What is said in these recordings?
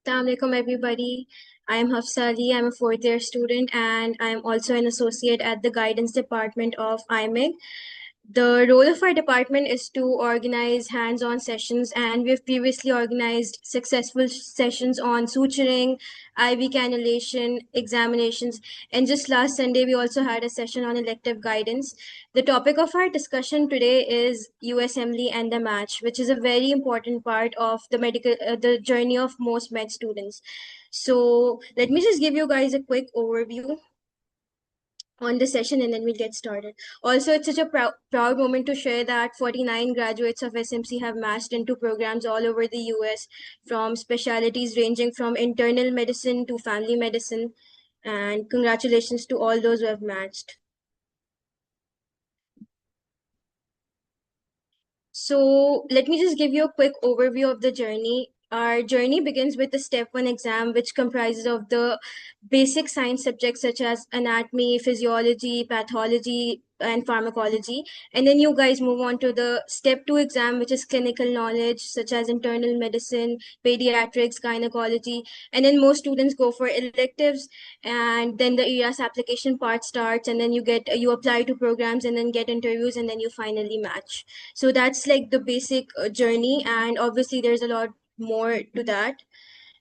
Assalamu alaikum everybody. I'm Hafsa Ali. I'm a fourth year student and I'm also an associate at the Guidance Department of IMIG. The role of our department is to organize hands-on sessions, and we've previously organized successful sessions on suturing, IV cannulation, examinations, and just last Sunday we also had a session on elective guidance. The topic of our discussion today is USMLE and the match, which is a very important part of the journey of most med students. So let me just give you guys a quick overview on the session and then we'll get started. Also, it's such a proud moment to share that 49 graduates of SMC have matched into programs all over the US from specialties ranging from internal medicine to family medicine. And congratulations to all those who have matched. So let me just give you a quick overview of the journey. Our journey begins with the step 1 exam, which comprises of the basic science subjects such as anatomy, physiology, pathology, and pharmacology. And then you guys move on to the step 2 exam, which is clinical knowledge such as internal medicine, pediatrics, gynecology. And then most students go for electives, and then the ERAS application part starts, and then you apply to programs and then get interviews, and then you finally match. So that's like the basic journey, and obviously there's a lot more to that.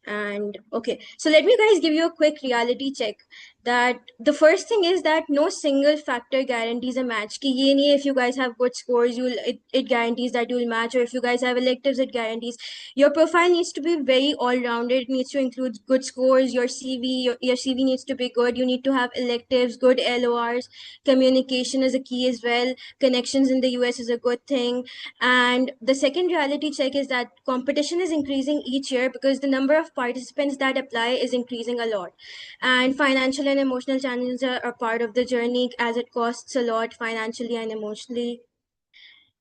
And okay, so let me guys give you a quick reality check that the first thing is that no single factor guarantees a match. Ki ye nahi, if you guys have good scores, it guarantees that you'll match, or if you guys have electives, it guarantees. Your profile needs to be very all-rounded. It needs to include good scores. Your CV needs to be good. You need to have electives, good LORs. Communication is a key as well. Connections in the US is a good thing. And the second reality check is that competition is increasing each year because the number of participants that apply is increasing a lot. And financial and emotional challenges are part of the journey as it costs a lot financially and emotionally.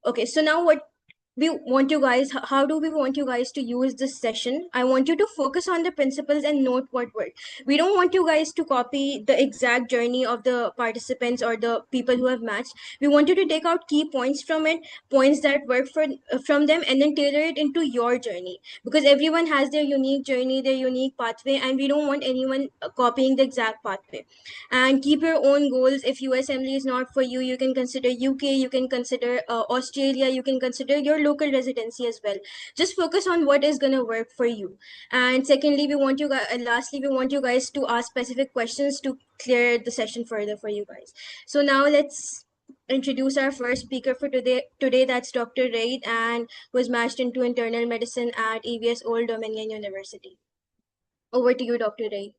Okay, so now what we want you guys, how do we want you guys to use this session? I want you to focus on the principles and note what worked. We don't want you guys to copy the exact journey of the participants or the people who have matched. We want you to take out key points from it, points that work from them, and then tailor it into your journey, because everyone has their unique journey, their unique pathway, and we don't want anyone copying the exact pathway. And keep your own goals. If USMLE is not for you, you can consider UK, you can consider Australia, you can consider your local residency as well. Just focus on what is going to work for you. And secondly, we want you guys, lastly, we want you guys to ask specific questions to clear the session further for you guys. So now let's introduce our first speaker for today. That's Dr. Raeed, and was matched into internal medicine at EVS-Old Dominion University. Over to you, Dr. Raeed.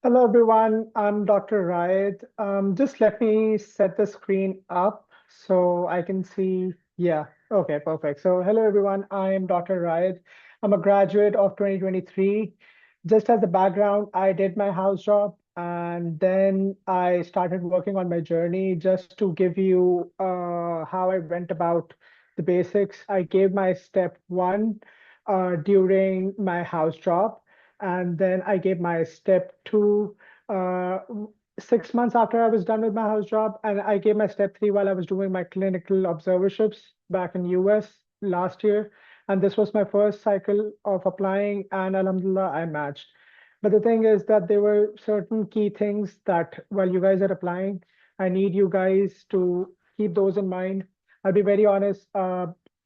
Hello, everyone. I'm Dr. Raeed. Just let me set the screen up so I can see. Yeah, okay, perfect. So hello, everyone. I am Dr. Raeed. I'm a graduate of 2023. Just as a background, I did my house job and then I started working on my journey. Just to give you how I went about the basics, I gave my step 1 during my house job. And then I gave my step 2 uh, 6 months after I was done with my house job. And I gave my step 3 while I was doing my clinical observerships back in US last year. And this was my first cycle of applying, and alhamdulillah, I matched. But the thing is that there were certain key things that while you guys are applying, I need you guys to keep those in mind. I'll be very honest,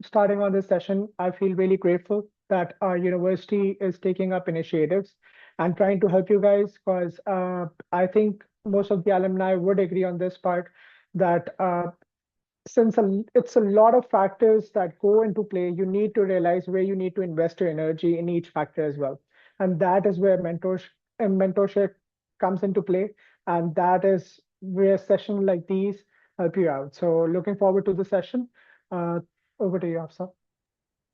starting on this session, I feel really grateful that our university is taking up initiatives and trying to help you guys, because I think most of the alumni would agree on this part that since it's a lot of factors that go into play, you need to realize where you need to invest your energy in each factor as well. And that is where mentorship comes into play. And that is where sessions like these help you out. So looking forward to the session. Over to you, Afsa.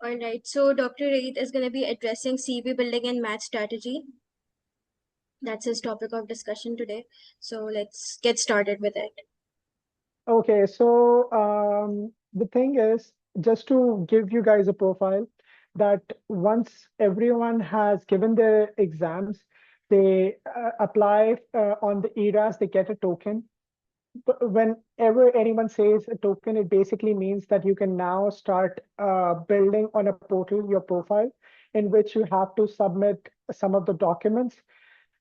All right, so Dr. Raeed is going to be addressing CV building and match strategy. That's his topic of discussion today. So let's get started with it. Okay, so the thing is, just to give you guys a profile, that once everyone has given their exams, they apply on the ERAS, they get a token. whenever anyone says a token, it basically means that you can now start building on a portal your profile in which you have to submit some of the documents.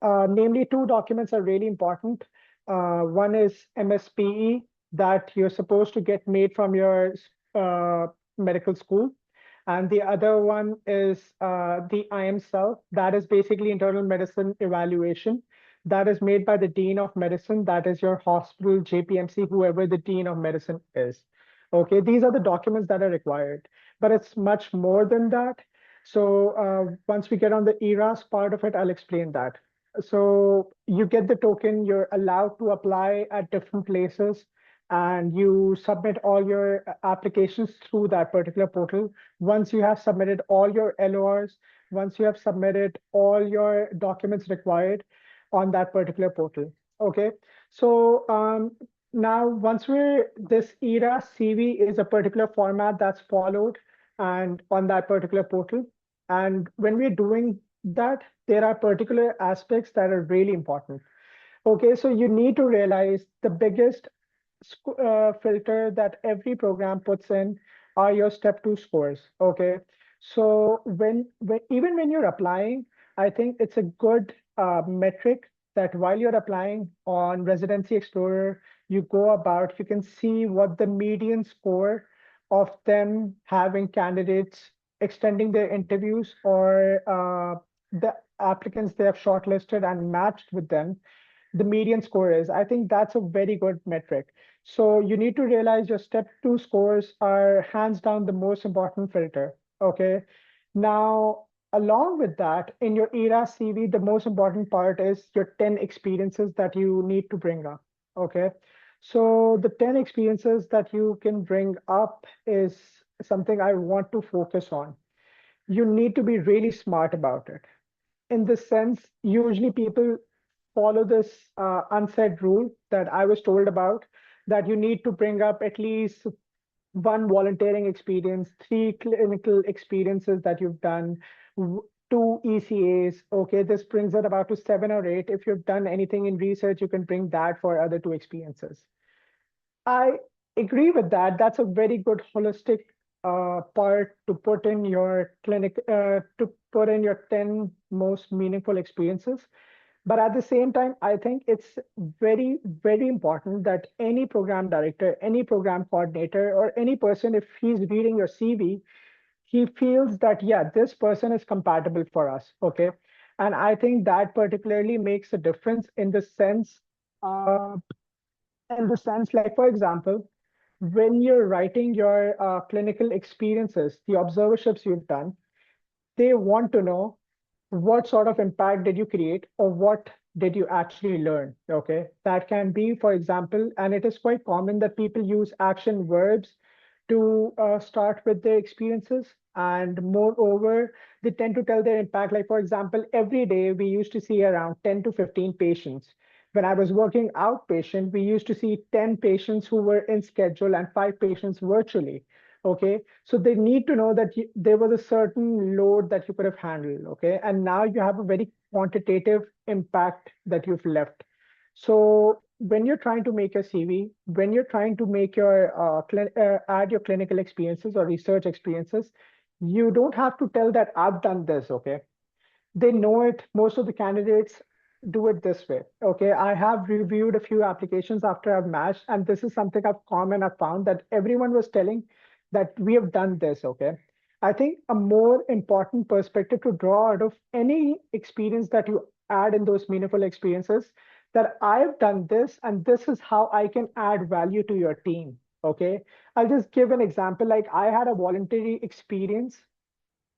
Namely, two documents are really important. One is MSPE that you're supposed to get made from your uh, medical school. And the other one is the IMSL, that is basically internal medicine evaluation. That is made by the Dean of Medicine, that is your hospital, JPMC, whoever the Dean of Medicine is. Okay, these are the documents that are required, but it's much more than that. So once we get on the ERAS part of it, I'll explain that. So you get the token, you're allowed to apply at different places, and you submit all your applications through that particular portal. Once you have submitted all your LORs, once you have submitted all your documents required on that particular portal. Okay, so now once we're this ERA CV is a particular format that's followed and on that particular portal. And when we're doing that, there are particular aspects that are really important. Okay, so you need to realize the biggest filter that every program puts in are your step two scores. Okay, so when even when you're applying, I think it's a good metric that while you're applying on Residency Explorer, you go about, you can see what the median score of them having candidates extending their interviews or the applicants they have shortlisted and matched with them, the median score is. I think that's a very good metric. So you need to realize your step two scores are hands down the most important filter. Okay. Now, along with that, in your ERA CV, the most important part is your 10 experiences that you need to bring up. Okay. So the 10 experiences that you can bring up is something I want to focus on. You need to be really smart about it. In this sense, usually people follow this unsaid rule that I was told about, that you need to bring up at least one volunteering experience, three clinical experiences that you've done, two ECAs. Okay, this brings it about to seven or eight. If you've done anything in research, you can bring that for other two experiences. I agree with that. That's a very good holistic part to put in your clinic, to put in your 10 most meaningful experiences. But at the same time, I think it's very, very important that any program director, any program coordinator, or any person, if he's reading your CV, he feels that, yeah, this person is compatible for us. Okay. And I think that particularly makes a difference uh, in the sense, like, for example, when you're writing your clinical experiences, the observerships you've done, they want to know what sort of impact did you create or what did you actually learn. Okay, that can be, for example, and it is quite common that people use action verbs to start with their experiences, and moreover they tend to tell their impact. Like, for example, every day we used to see around 10 to 15 patients. When I was working outpatient, we used to see 10 patients who were in schedule and 5 patients virtually. Okay, so they need to know that there was a certain load that you could have handled. Okay, and now you have a very quantitative impact that you've left. So when you're trying to make a CV, when you're trying to make your add your clinical experiences or research experiences, you don't have to tell that I've done this. Okay, they know it. Most of the candidates do it this way. Okay, I have reviewed a few applications after I've matched, and this is something I've found that everyone was telling that we have done this. Okay, I think a more important perspective to draw out of any experience that you add in those meaningful experiences, that I've done this and this is how I can add value to your team. Okay, I'll just give an example. Like, I had a voluntary experience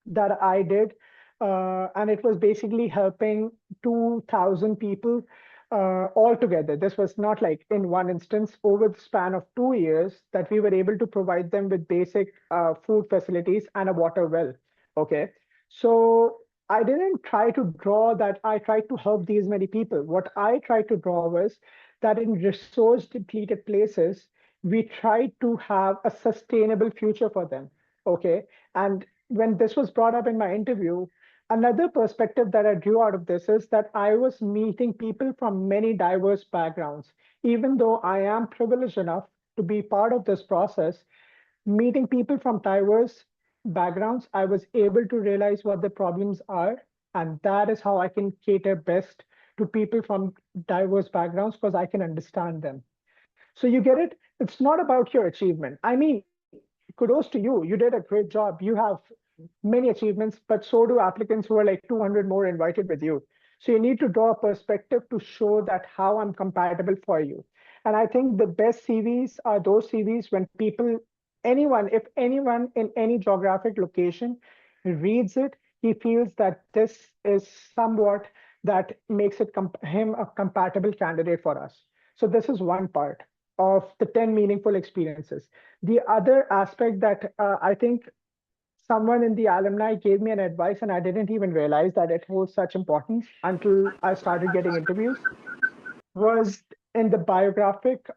that I did. And it was basically helping 2,000 people all together. This was not like in one instance. Over the span of 2 years, that we were able to provide them with basic food facilities and a water well. Okay. So I didn't try to draw that I tried to help these many people. What I tried to draw was that in resource depleted places, we tried to have a sustainable future for them. Okay. And when this was brought up in my interview, another perspective that I drew out of this is that I was meeting people from many diverse backgrounds. Even though I am privileged enough to be part of this process, meeting people from diverse backgrounds, I was able to realize what the problems are. And that is how I can cater best to people from diverse backgrounds because I can understand them. So you get it? It's not about your achievement. I mean, kudos to you. You did a great job. You have many achievements, but so do applicants who are like 200 more invited with you. So you need to draw a perspective to show that how I'm compatible for you. And I think the best CVs are those CVs when people, anyone, if anyone in any geographic location reads it, he feels that this is somewhat that makes him a compatible candidate for us. So this is one part of the 10 meaningful experiences. The other aspect that I think someone in the alumni gave me an advice, and I didn't even realize that it holds such importance until I started getting interviews, was in the biographic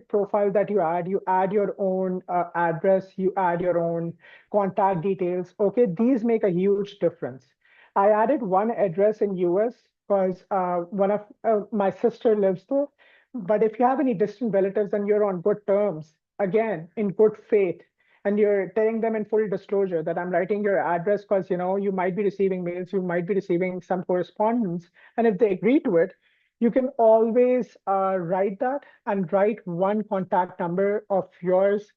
profile that you add your own address, you add your own contact details. Okay, these make a huge difference. I added one address in US because one of my sister lives there. But if you have any distant relatives and you're on good terms, again, in good faith, and you're telling them in full disclosure that I'm writing your address because you might be receiving mails, you might be receiving some correspondence, and if they agree to it, you can always write that and write one contact number of yours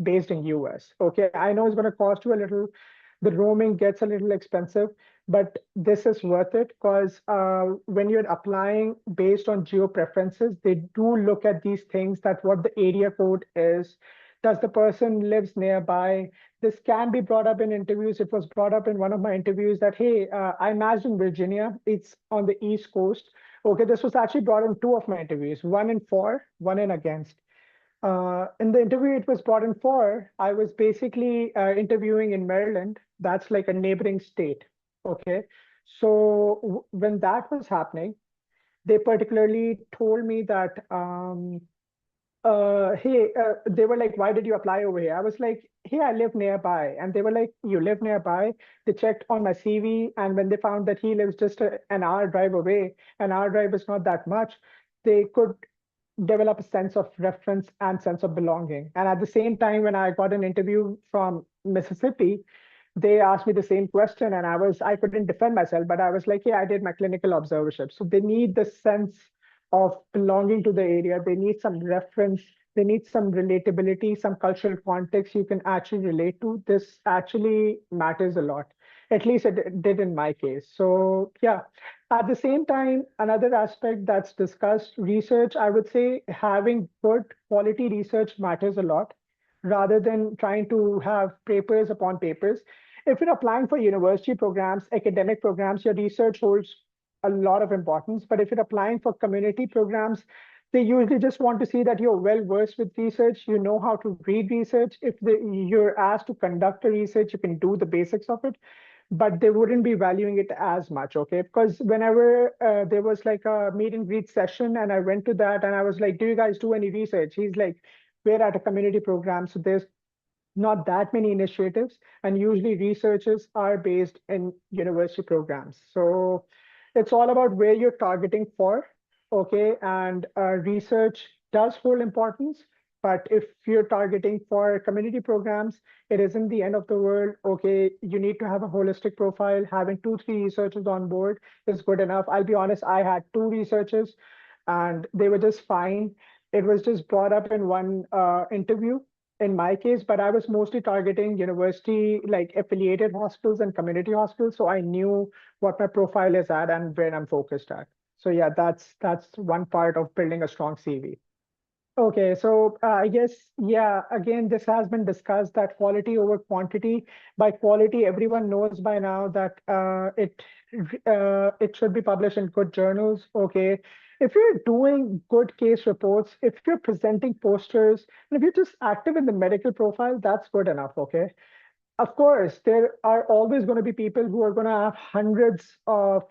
based in US. Okay, I know it's going to cost you a little. The roaming gets a little expensive, but this is worth it because when you're applying based on geo preferences, they do look at these things, that what the area code is. Does the person lives nearby? This can be brought up in interviews. It was brought up in one of my interviews that, hey, I matched in Virginia. It's on the East Coast. Okay, this was actually brought in two of my interviews, one in for, one in against. In the interview it was brought in for, I was basically interviewing in Maryland. That's like a neighboring state. Okay. So when that was happening, they particularly told me that hey, they were like, why did you apply over here? I was like, hey, I live nearby. And they were like, you live nearby? They checked on my CV. And when they found that he lives just an hour drive away, an hour drive is not that much, they could develop a sense of reference and sense of belonging. And at the same time, when I got an interview from Mississippi, they asked me the same question and I couldn't defend myself, but I was like, yeah, I did my clinical observership. So they need the sense of belonging to the area. They need some reference. They need some relatability, some cultural context you can actually relate to. This actually matters a lot. At least it did in my case. So yeah, at the same time, another aspect that's discussed, research, I would say having good quality research matters a lot rather than trying to have papers upon papers. If you're applying for university programs, academic programs, your research holds a lot of importance. But if you're applying for community programs, they usually just want to see that you're well versed with research, you know how to read research. If you're asked to conduct a research, you can do the basics of it, but they wouldn't be valuing it as much, okay? Because whenever there was like a meet and greet session and I went to that and I was like, do you guys do any research? He's like, we're at a community program, so there's not that many initiatives, and usually researchers are based in university programs. So it's all about where you're targeting for, okay? And research does hold importance, but if you're targeting for community programs, it isn't the end of the world, okay? You need to have a holistic profile. Having two, three researchers on board is good enough. I'll be honest, I had two researchers and they were just fine. It was just brought up in one interview in my case, but I was mostly targeting university, like affiliated hospitals and community hospitals. So I knew what my profile is at and where I'm focused at. So yeah, that's one part of building a strong CV. Okay, so I guess, yeah, again, this has been discussed that quality over quantity. By quality, everyone knows by now that it should be published in good journals. Okay, if you're doing good case reports, if you're presenting posters, and if you're just active in the medical profile, that's good enough. Okay, of course, there are always going to be people who are going to have hundreds of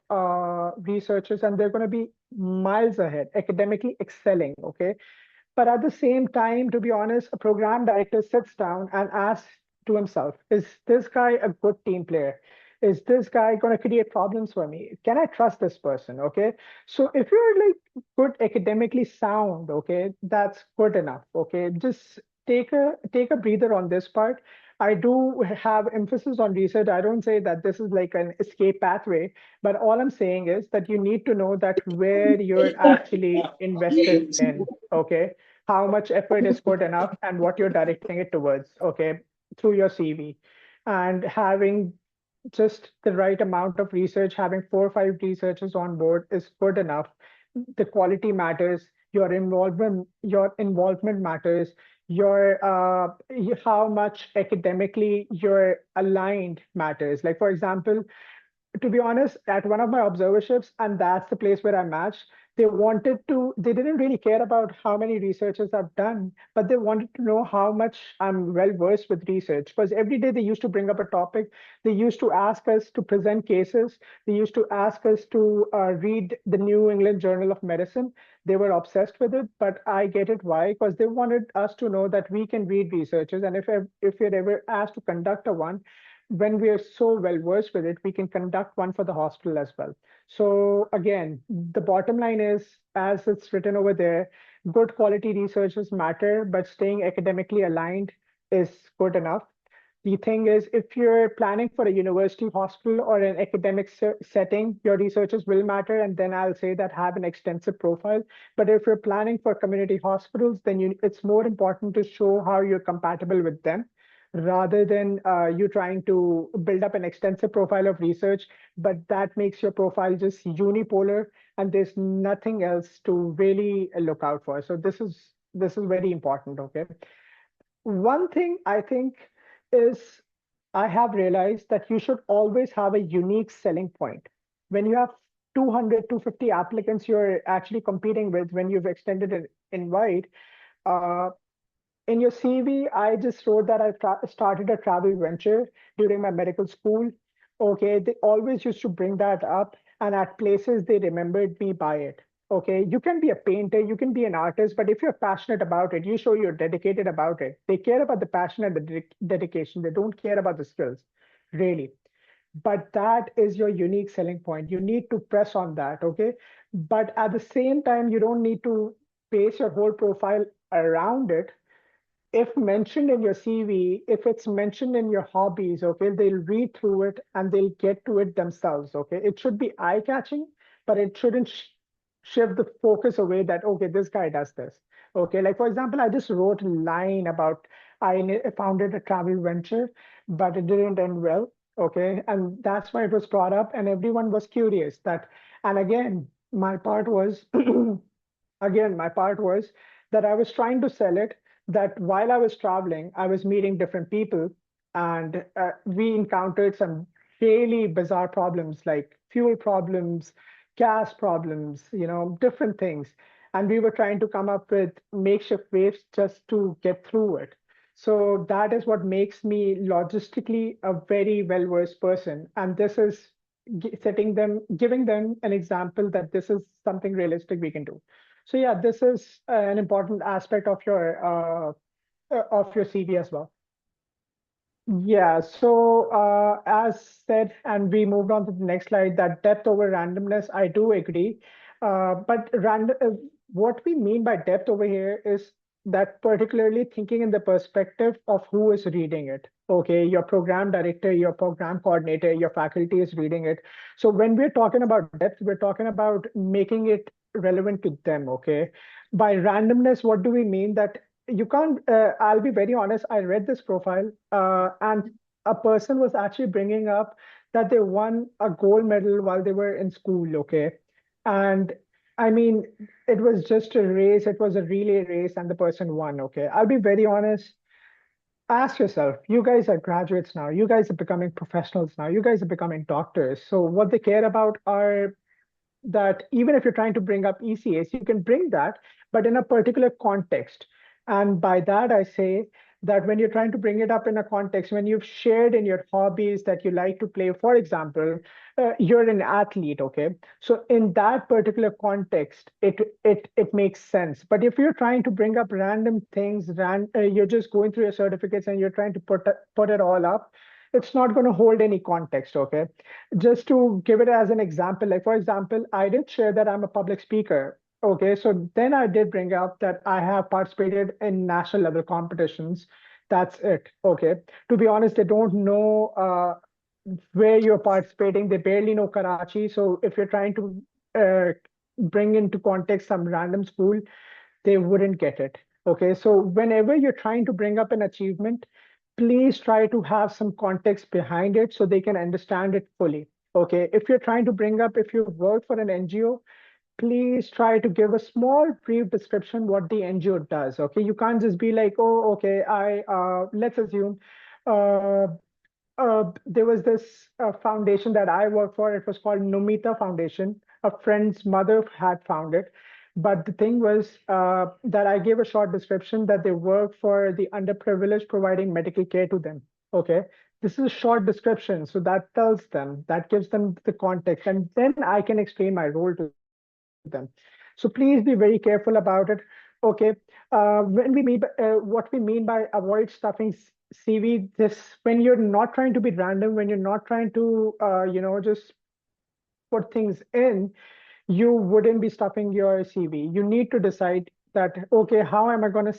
researchers, and they're going to be miles ahead, academically excelling. Okay, But at the same time, to be honest, a program director sits down and asks to himself, is this guy a good team player? Is this guy going to create problems for me? Can I trust this person? Okay. So if you're like good academically sound, okay, that's good enough. Okay. Just take a breather on this part. I do have emphasis on research. I don't say that this is like an escape pathway, but all I'm saying is that you need to know that where you're actually invested in, okay, how much effort is good enough and what you're directing it towards, okay, through your CV. And having just the right amount of research, having 4 or 5 researchers on board is good enough. The quality matters, your involvement matters, how much academically you're aligned matters. Like for example, to be honest, at one of my observerships, and that's the place where I matched, they didn't really care about how many researchers I've done, but they wanted to know how much I'm well versed with research. Because every day they used to bring up a topic, they used to ask us to present cases, they used to ask us to read the New England Journal of Medicine. They were obsessed with it, but I get it why, because they wanted us to know that we can read researchers, and if you're ever asked to conduct a one, when we are so well versed with it, we can conduct one for the hospital as well. So again, the bottom line is, as it's written over there, good quality researchers matter, but staying academically aligned is good enough. The thing is, if you're planning for a university hospital or an academic setting, your researchers will matter. And then I'll say that have an extensive profile. But if you're planning for community hospitals, then it's more important to show how you're compatible with them rather than you trying to build up an extensive profile of research, but that makes your profile just unipolar and there's nothing else to really look out for. So this is very important, okay? One thing I think is I have realized that you should always have a unique selling point. When you have 200, 250 applicants you're actually competing with when you've extended an invite, uh, in your CV, I just wrote that I started a travel venture during my medical school. Okay, they always used to bring that up, and at places they remembered me by it. Okay, you can be a painter, you can be an artist, but if you're passionate about it, you show you're dedicated about it. They care about the passion and the dedication. They don't care about the skills, really. But that is your unique selling point. You need to press on that. Okay, but at the same time, you don't need to base your whole profile around it. If mentioned in your CV, if it's mentioned in your hobbies, okay, they'll read through it and they'll get to it themselves, okay? It should be eye-catching, but it shouldn't shift the focus away that, okay, this guy does this. Okay, like for example, I just wrote a line about I founded a travel venture, but it didn't end well, okay? And that's why it was brought up and everyone was curious that, and again, my part was that I was trying to sell it, that while I was traveling, I was meeting different people, and we encountered some really bizarre problems like fuel problems, gas problems, different things. And we were trying to come up with makeshift ways just to get through it. So that is what makes me logistically a very well-versed person. And this is giving them an example that this is something realistic we can do. So yeah, this is an important aspect of your CV as well. Yeah, so as said, and we moved on to the next slide, that depth over randomness, I do agree. But what we mean by depth over here is that particularly thinking in the perspective of who is reading it. Okay, your program director, your program coordinator, your faculty is reading it. So when we're talking about depth, we're talking about making it relevant to them. Okay, by randomness, what do we mean? That you can't, I'll be very honest, I read this profile and a person was actually bringing up that they won a gold medal while they were in school, okay? And I mean, it was just a race, it was a relay race, and the person won, okay? I'll be very honest. Ask yourself, you guys are graduates now, you guys are becoming professionals now, you guys are becoming doctors. So, what they care about are that even if you're trying to bring up ECAs, you can bring that, but in a particular context. And by that, I say that when you're trying to bring it up in a context, when you've shared in your hobbies that you like to play, for example, you're an athlete, okay? So in that particular context, it makes sense. But if you're trying to bring up random things, you're just going through your certificates and you're trying to put it all up, it's not going to hold any context, okay? Just to give it as an example, like for example, I did share that I'm a public speaker. Okay, so then I did bring up that I have participated in national level competitions. That's it. Okay. To be honest, they don't know where you're participating. They barely know Karachi. So if you're trying to bring into context some random school, they wouldn't get it. Okay. So whenever you're trying to bring up an achievement, please try to have some context behind it so they can understand it fully. Okay. If you're trying to bring up, if you work for an NGO, please try to give a small brief description what the NGO does. Okay, you can't just be like, oh, okay, let's assume uh, there was this foundation that I work for. It was called Numita Foundation. A friend's mother had found it. But the thing was that I gave a short description that they work for the underprivileged, providing medical care to them. Okay. This is a short description. So that tells them, that gives them the context. And then I can explain my role to them. So please be very careful about it. Okay. When we mean what we mean by avoid stuffing CV, this when you're not trying to be random, when you're not trying to just put things in, you wouldn't be stuffing your CV. You need to decide that, okay, how am I going to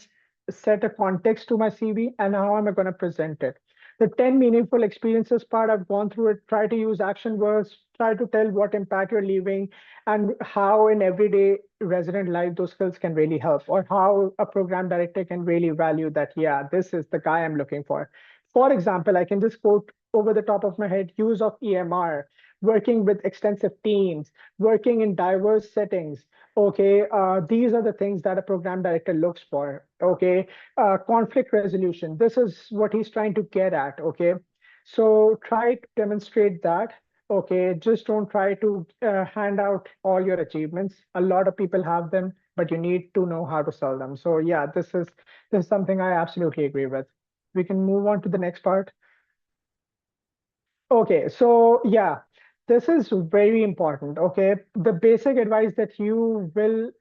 set a context to my CV and how am I going to present it? The 10 meaningful experiences part, I've gone through it, try to use action words, try to tell what impact you're leaving and how in everyday resident life those skills can really help, or how a program director can really value that, yeah, this is the guy I'm looking for. For example, I can just quote over the top of my head, use of EMR, working with extensive teams, working in diverse settings. Okay, these are the things that a program director looks for. Okay, conflict resolution. This is what he's trying to get at. Okay, so try to demonstrate that. Okay, just don't try to hand out all your achievements. A lot of people have them, but you need to know how to sell them. So yeah, this is something I absolutely agree with. We can move on to the next part. Okay, so yeah, this is very important. Okay, the basic advice that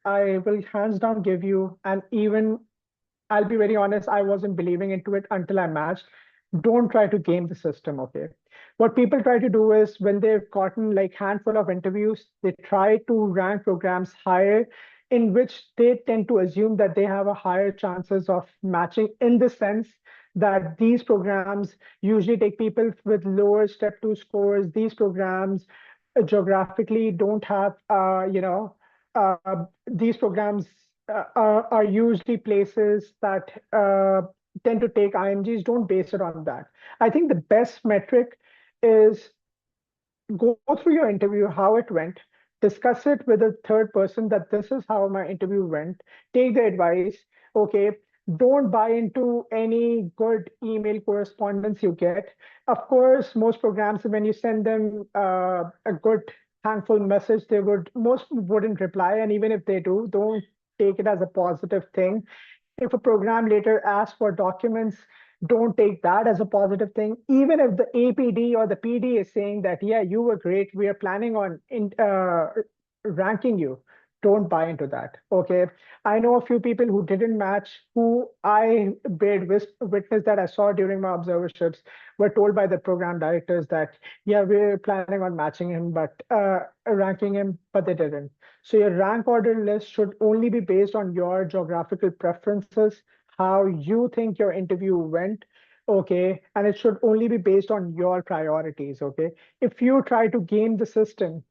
I will hands down give you, and even I'll be very honest, I wasn't believing into it until I matched. Don't try to game the system, okay? What people try to do is when they've gotten like handful of interviews, they try to rank programs higher, in which they tend to assume that they have a higher chances of matching, in the sense that these programs usually take people with lower step two scores. These programs geographically don't have, these programs are usually places that tend to take IMGs. Don't base it on that. I think the best metric is go through your interview, how it went, discuss it with a third person that this is how my interview went, take the advice. Okay, don't buy into any good email correspondence you get. Of course, most programs, when you send them a good thankful message, most wouldn't reply, and even if they do, don't take it as a positive thing. If a program later asks for documents, don't take that as a positive thing. Even if the APD or the PD is saying that, yeah, you were great, we are planning on ranking you, don't buy into that. Okay. I know a few people who didn't match, who I bear witness that I saw during my observerships, were told by the program directors that, yeah, we're planning on matching him, but ranking him, but they didn't. So your rank order list should only be based on your geographical preferences, how you think your interview went, okay? And it should only be based on your priorities, okay? If you try to game the system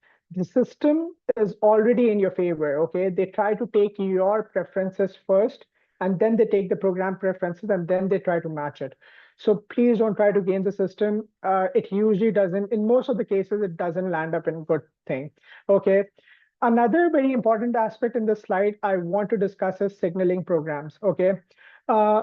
is already in your favor, okay? They try to take your preferences first, and then they take the program preferences, and then they try to match it. So please don't try to game the system. It usually doesn't, in most of the cases, it doesn't land up in good thing, okay? Another very important aspect in this slide I want to discuss is signaling programs, okay? Uh,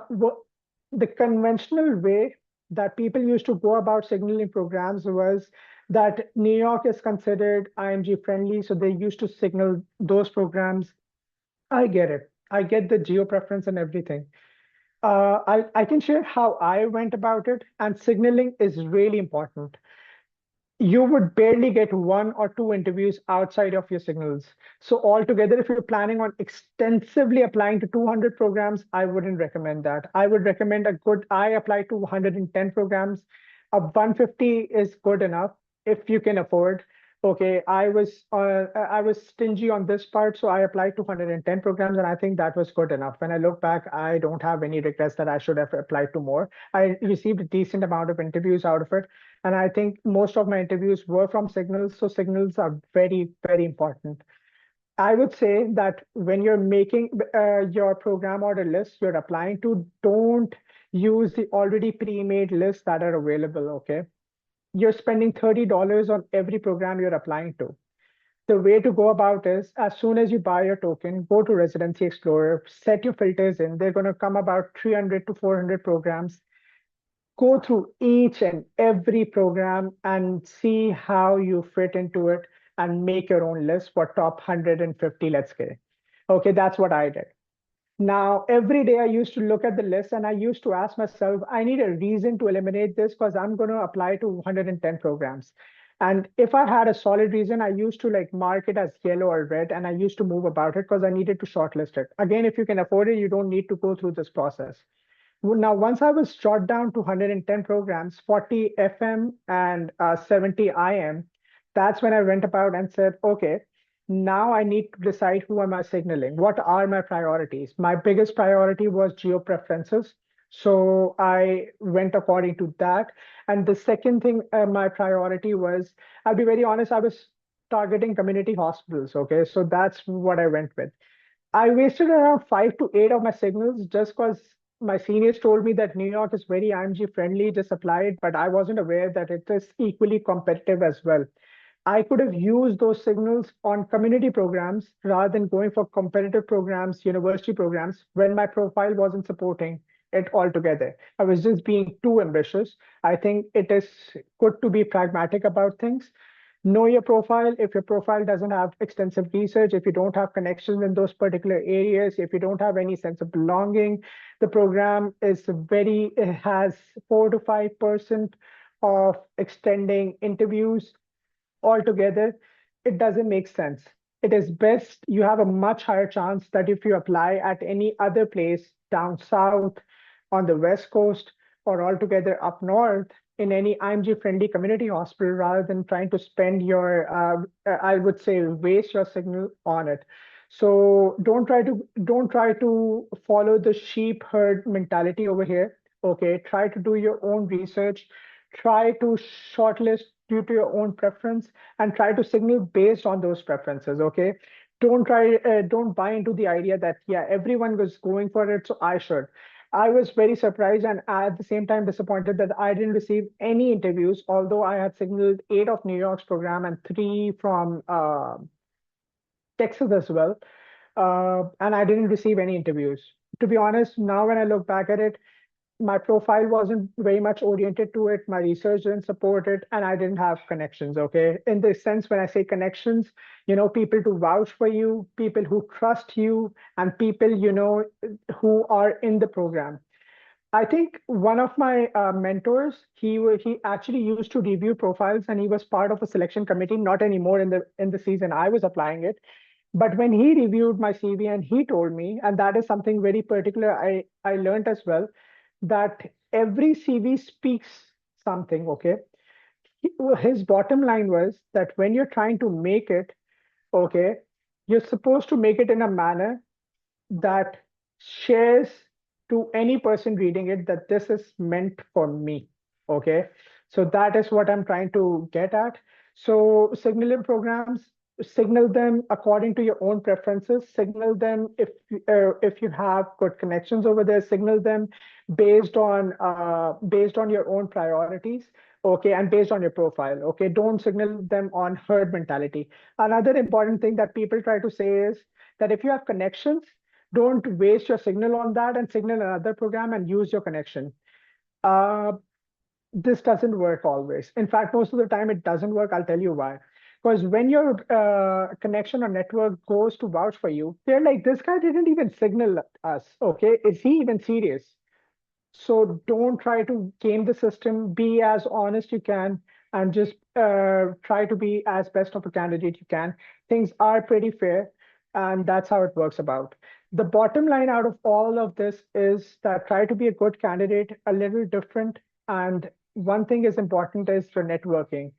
the conventional way that people used to go about signaling programs was that New York is considered IMG friendly, so they used to signal those programs. I get it. I get the geo preference and everything. I can share how I went about it, and signaling is really important. You would barely get one or two interviews outside of your signals. So altogether, if you're planning on extensively applying to 200 programs, I wouldn't recommend that. I would recommend I apply to 110 programs. A 150 is good enough if you can afford. Okay, I was stingy on this part, so I applied to 110 programs, and I think that was good enough. When I look back, I don't have any regrets that I should have applied to more. I received a decent amount of interviews out of it, and I think most of my interviews were from signals. So signals are very, very important. I would say that when you're making your program order list, you're applying to, don't use the already pre-made lists that are available. Okay. You're spending $30 on every program you're applying to. The way to go about is, as soon as you buy your token, go to Residency Explorer, set your filters in. They're going to come about 300 to 400 programs. Go through each and every program and see how you fit into it and make your own list for top 150, let's say. Okay, that's what I did. Now, every day I used to look at the list and I used to ask myself, I need a reason to eliminate this because I'm going to apply to 110 programs. And if I had a solid reason, I used to like mark it as yellow or red, and I used to move about it because I needed to shortlist it. Again, if you can afford it, you don't need to go through this process. Now, once I was shot down to 110 programs, 40 FM and 70 IM, that's when I went about and said, okay, now I need to decide who am I signaling? What are my priorities? My biggest priority was geo preferences. So I went according to that. And the second thing, my priority was, I'll be very honest, I was targeting community hospitals. Okay. So that's what I went with. I wasted around 5 to 8 of my signals just because my seniors told me that New York is very IMG friendly, just apply it, but I wasn't aware that it is equally competitive as well. I could have used those signals on community programs rather than going for competitive programs, university programs, when my profile wasn't supporting it altogether. I was just being too ambitious. I think it is good to be pragmatic about things. Know your profile. If your profile doesn't have extensive research, if you don't have connections in those particular areas, if you don't have any sense of belonging, the program is very, it has 4 to 5% of extending interviews altogether. It doesn't make sense. It is best you have a much higher chance that if you apply at any other place down south, on the West Coast, or altogether up north in any IMG friendly community hospital rather than trying to spend I would say, waste your signal on it. So don't try to follow the sheep herd mentality over here. Okay, try to do your own research, try to shortlist due to your own preference, and try to signal based on those preferences. Okay, don't buy into the idea that yeah, everyone was going for it, so I should. I was very surprised and at the same time disappointed that I didn't receive any interviews, although I had signaled 8 of New York's program and 3 from Texas as well. And I didn't receive any interviews. To be honest, now when I look back at it, my profile wasn't very much oriented to it. My research didn't support it, and I didn't have connections. Okay. In this sense, when I say connections, people to vouch for you, people who trust you, and people, who are in the program. I think one of my mentors, he actually used to review profiles, and he was part of a selection committee. Not anymore in the season I was applying it, but when he reviewed my CV and he told me, and that is something very particular I learned as well, that every CV speaks something. Okay, his bottom line was that when you're trying to make it, okay, you're supposed to make it in a manner that shares to any person reading it that this is meant for me. Okay. So that is what I'm trying to get at. So signaling programs, signal them according to your own preferences. Signal them if you have good connections over there. Signal them based on your own priorities. Okay, and based on your profile. Okay, don't signal them on herd mentality. Another important thing that people try to say is that if you have connections, don't waste your signal on that and signal another program and use your connection. Uh, this doesn't work always. In fact, most of the time it doesn't work. I'll tell you why. Because when your connection or network goes to vouch for you, they're like, this guy didn't even signal us. Okay, is he even serious? So don't try to game the system. Be as honest you can, and just try to be as best of a candidate you can. Things are pretty fair, and that's how it works about. The bottom line out of all of this is that try to be a good candidate, a little different. And one thing is important is for networking.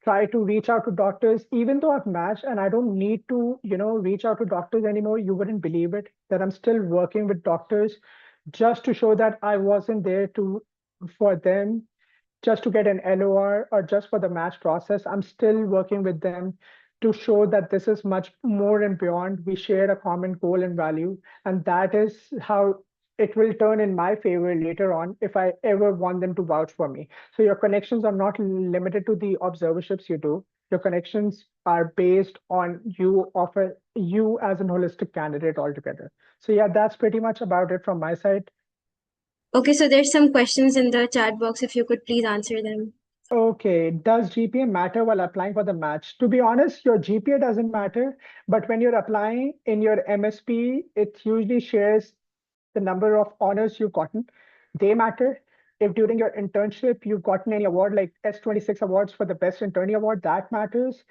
Try to reach out to doctors, even though I've matched and I don't need to, reach out to doctors anymore. You wouldn't believe it that I'm still working with doctors just to show that I wasn't there to for them just to get an LOR or just for the match process. I'm still working with them to show that this is much more and beyond. We share a common goal and value, and that is how it will turn in my favor later on if I ever want them to vouch for me. So your connections are not limited to the observerships you do. Your connections are based on you offer you as an holistic candidate altogether. So yeah, that's pretty much about it from my side. Okay, so there's some questions in the chat box if you could please answer them. Okay, does GPA matter while applying for the match? To be honest, your GPA doesn't matter, but when you're applying in your MSP, it usually shares the number of honors you've gotten. They matter. If during your internship you've gotten any award like S26 awards for the best internee award, that matters.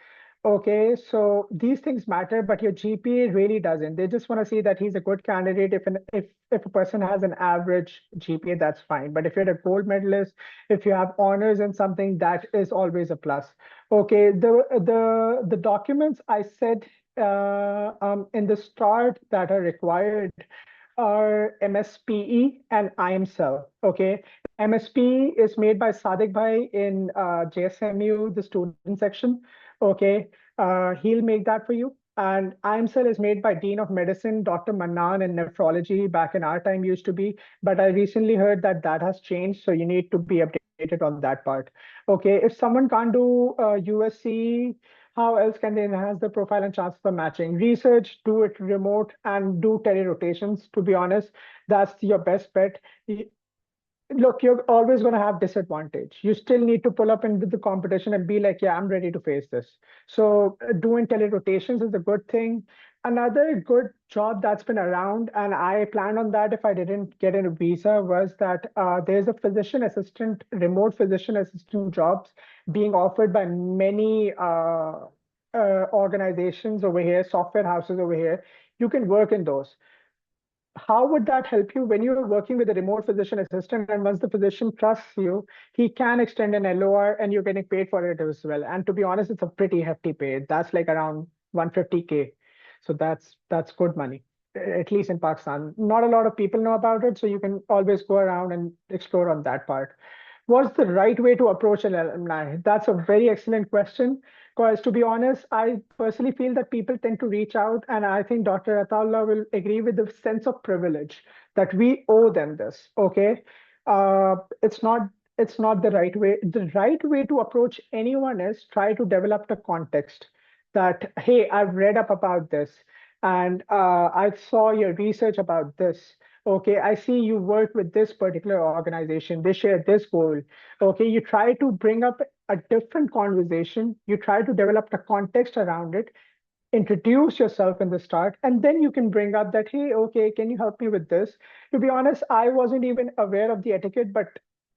Okay, so these things matter, but your GPA really doesn't. They just want to see that he's a good candidate. If a person has an average GPA, that's fine. But if you're a gold medalist, if you have honors in something, that is always a plus. Okay, the documents I said in the start that are required are MSPE and IMSL. Okay, MSP is made by Sadiq Bhai in JSMU, the student section. Okay, he'll make that for you. And IMSL is made by Dean of Medicine, Dr. Mannan, in nephrology. Back in our time used to be, but I recently heard that that has changed, so you need to be updated on that part. Okay, if someone can't do USC, how else can they enhance the profile and chances for matching? Research, do it remote, and do tele-rotations. To be honest, that's your best bet. Look, you're always going to have disadvantage. You still need to pull up into the competition and be like, yeah, I'm ready to face this. So doing tele-rotations is a good thing. Another good job that's been around, and I planned on that if I didn't get a visa, was that there's a physician assistant, remote physician assistant jobs being offered by many organizations over here, software houses over here. You can work in those. How would that help you when you're working with a remote physician assistant, and once the physician trusts you, he can extend an LOR and you're getting paid for it as well. And to be honest, it's a pretty hefty pay. That's like around 150K. So that's good money, at least in Pakistan. Not a lot of people know about it, so you can always go around and explore on that part. What's the right way to approach an alumni? That's a very excellent question. Because to be honest, I personally feel that people tend to reach out, and I think Dr. Ataullah will agree with the sense of privilege that we owe them this. Okay, it's not the right way. The right way to approach anyone is try to develop the context that, hey, I've read up about this, and I saw your research about this. Okay, I see you work with this particular organization. They share this goal. Okay, you try to bring up a different conversation. You try to develop the context around it, introduce yourself in the start, and then you can bring up that, hey, okay, can you help me with this? To be honest, I wasn't even aware of the etiquette, but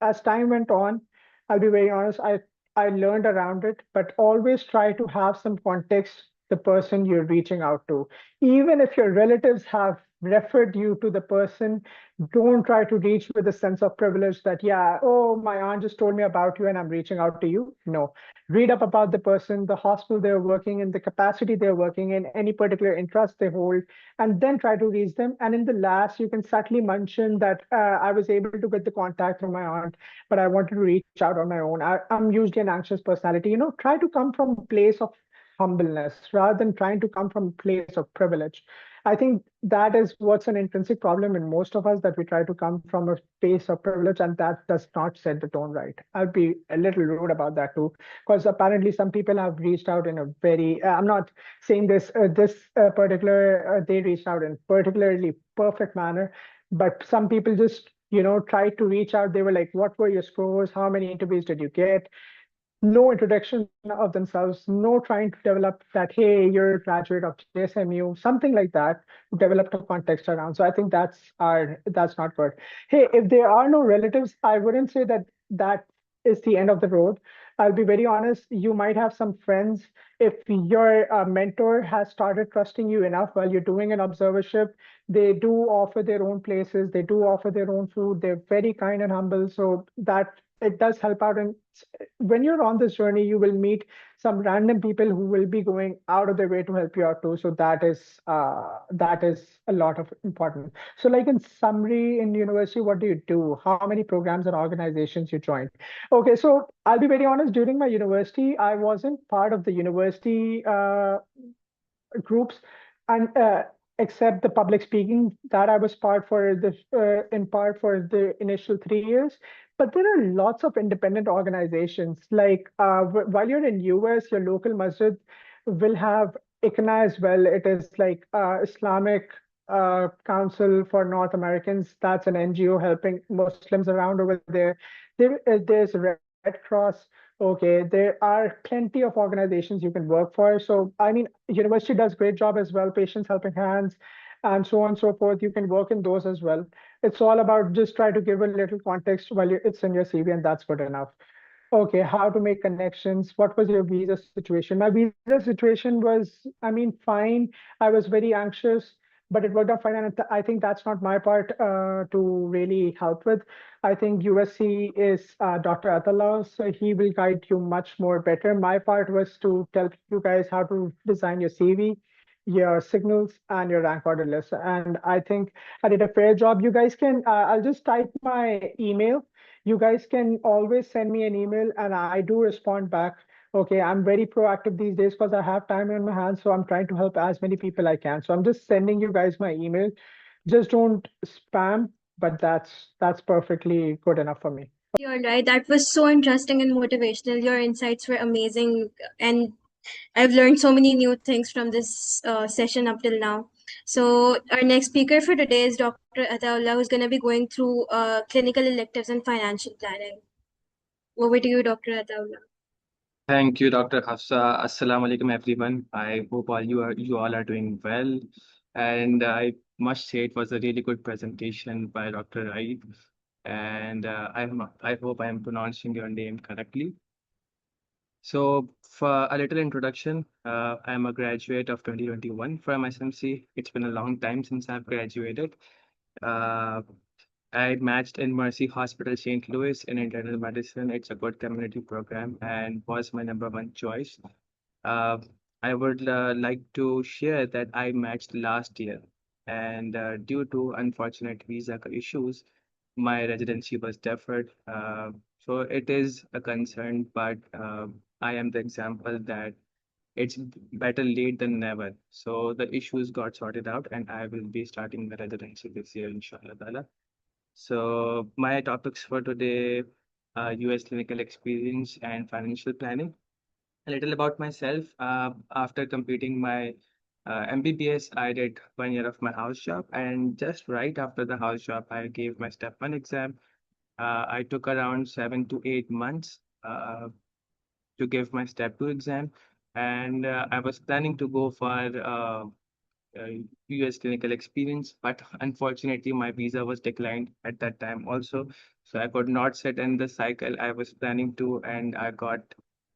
as time went on, I'll be very honest, I learned around it, but always try to have some context the person you're reaching out to. Even if your relatives have referred you to the person, don't try to reach with a sense of privilege that, yeah, oh, my aunt just told me about you and I'm reaching out to you. No, read up about the person, the hospital they're working in, the capacity they're working in, any particular interest they hold, and then try to reach them. And in the last, you can subtly mention that I was able to get the contact from my aunt, but I wanted to reach out on my own. I'm usually an anxious personality. Try to come from a place of humbleness rather than trying to come from a place of privilege. I think that is what's an intrinsic problem in most of us, that we try to come from a space of privilege, and that does not set the tone right. I'll be a little rude about that too, because apparently some people have reached out in a very, I'm not saying this particular, they reached out in particularly perfect manner, but some people just, tried to reach out. They were like, what were your scores? How many interviews did you get? no introduction of themselves, no trying to develop that, hey, you're a graduate of JSMU, something like that, to develop a context around. So I think that's not good. Hey, if there are no relatives, I wouldn't say that that is the end of the road. I'll be very honest, you might have some friends. If your mentor has started trusting you enough while you're doing an observership, they do offer their own places, they do offer their own food, they're very kind and humble. So that it does help out. And when you're on this journey, you will meet some random people who will be going out of their way to help you out too. So that is a lot of important. So, like in summary, in university, what do you do? How many programs and organizations you joined? Okay, so I'll be very honest. During my university, I wasn't part of the university groups, and except the public speaking that I was part for the in part for the initial 3 years. But there are lots of independent organizations. Like while you're in US, your local masjid will have ICNA as well. It is like Islamic Council for North Americans. That's an NGO helping Muslims around over there. There's Red Cross. Okay, there are plenty of organizations you can work for. So, I mean, university does great job as well, Patients Helping Hands, and so on and so forth. You can work in those as well. It's all about just try to give a little context while it's in your CV, and that's good enough. Okay, how to make connections? What was your visa situation? My visa situation was, I mean, fine. I was very anxious, but it worked out fine. And I think that's not my part to really help with. I think USC is Dr. Ataullah, so he will guide you much more better. My part was to tell you guys how to design your CV, your signals, and your rank order list. And I think I did a fair job. You guys can, I'll just type my email. You guys can always send me an email and I do respond back. Okay, I'm very proactive these days because I have time on my hands, so I'm trying to help as many people I can. So I'm just sending you guys my email. Just don't spam, but that's perfectly good enough for me. You're right. That was so interesting and motivational. Your insights were amazing, and I've learned so many new things from this session up till now. So, our next speaker for today is Dr. Ataullah, who's going to be going through clinical electives and financial planning. Over to you, Dr. Ataullah. Thank you, Dr. Hafsa. Assalamu alaikum, everyone. I hope you all are doing well. And I must say it was a really good presentation by Dr. Raeed. And I hope I am pronouncing your name correctly. So, for a little introduction, I am a graduate of 2021 from SMC. It's been a long time since I've graduated. Uh, I matched in Mercy Hospital St. Louis in internal medicine. It's a good community program and was my number one choice. Uh, I would like to share that I matched last year, and due to unfortunate visa issues, my residency was deferred. So it is a concern, but I am the example that it's better late than never. So the issues got sorted out, and I will be starting my residency this year, inshallah ta'ala. So my topics for today are US clinical experience and financial planning. A little about myself. After completing my MBBS, I did 1 year of my house job, and just right after the house job, I gave my step one exam. I took around 7 to 8 months to give my step two exam, and I was planning to go for uh, US clinical experience, but unfortunately, my visa was declined at that time also. So I could not set in the cycle I was planning to, and I got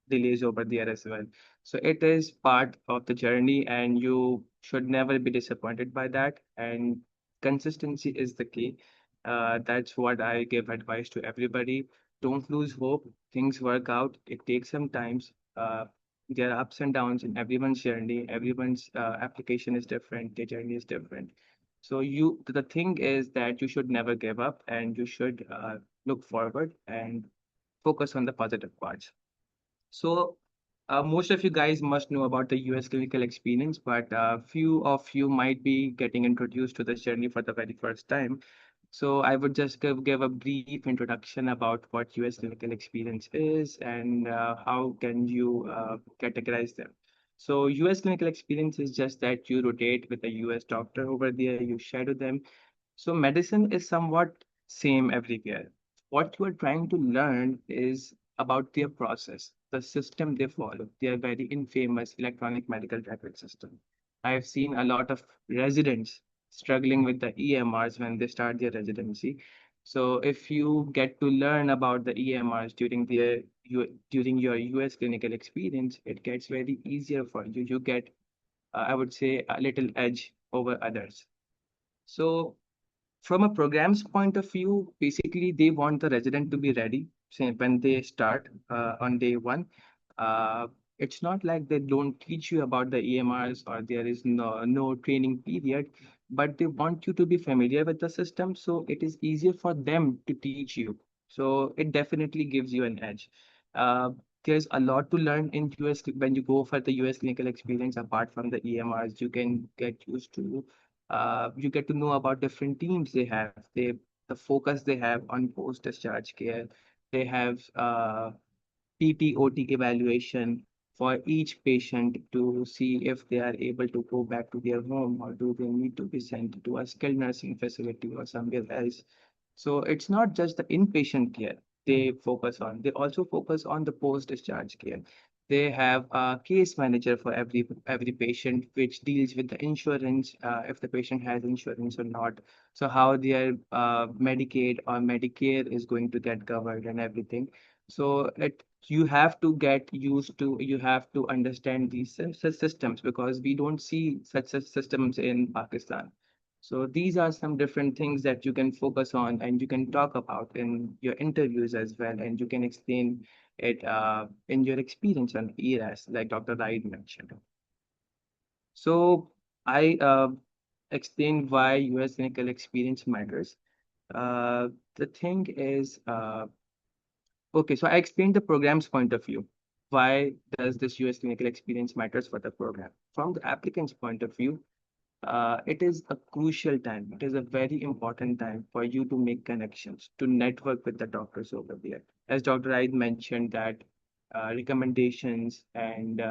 delays over there as well. So it is part of the journey, and you should never be disappointed by that. And consistency is the key. That's what I give advice to everybody. Don't lose hope. Things work out. It takes some time. Uh, there are ups and downs in everyone's journey. Everyone's application is different. Their journey is different. So the thing is that you should never give up, and you should look forward and focus on the positive parts. So, most of you guys must know about the US clinical experience, but few of you might be getting introduced to this journey for the very first time. So, I would just give a brief introduction about what US clinical experience is and how can you categorize them. So, US clinical experience is just that you rotate with a US doctor over there, you shadow them. So, medicine is somewhat same everywhere. What you are trying to learn is about their process. the system they follow. They are very infamous electronic medical record system. I've seen a lot of residents struggling with the EMRs when they start their residency. So if you get to learn about the EMRs during your US clinical experience, it gets very easier for you. You get, I would say, a little edge over others. So from a program's point of view, basically they want the resident to be ready. Say when they start on day one. Uh, it's not like they don't teach you about the EMRs or there is no training period, but they want you to be familiar with the system, so it is easier for them to teach you. So it definitely gives you an edge. Uh, there's a lot to learn in US when you go for the US clinical experience. Apart from the EMRs, you can get used to you get to know about different teams they have. The focus they have on post-discharge care. They have PTOT evaluation for each patient to see if they are able to go back to their home or do they need to be sent to a skilled nursing facility or somewhere else. So it's not just the inpatient care they focus on. They also focus on the post-discharge care. They have a case manager for every patient, which deals with the insurance, if the patient has insurance or not. So how their Medicaid or Medicare is going to get covered and everything. So you have to get used to, you have to understand these systems because we don't see such systems in Pakistan. So these are some different things that you can focus on and you can talk about in your interviews as well, and you can explain it in your experience on ERAS, like Dr. Raeed mentioned. So I explained why US clinical experience matters. The thing is, okay, so I explained the program's point of view. Why does this US clinical experience matters for the program? From the applicant's point of view, it is a crucial time. It is a very important time for you to make connections, to network with the doctors over there. As Dr. Aid mentioned that recommendations and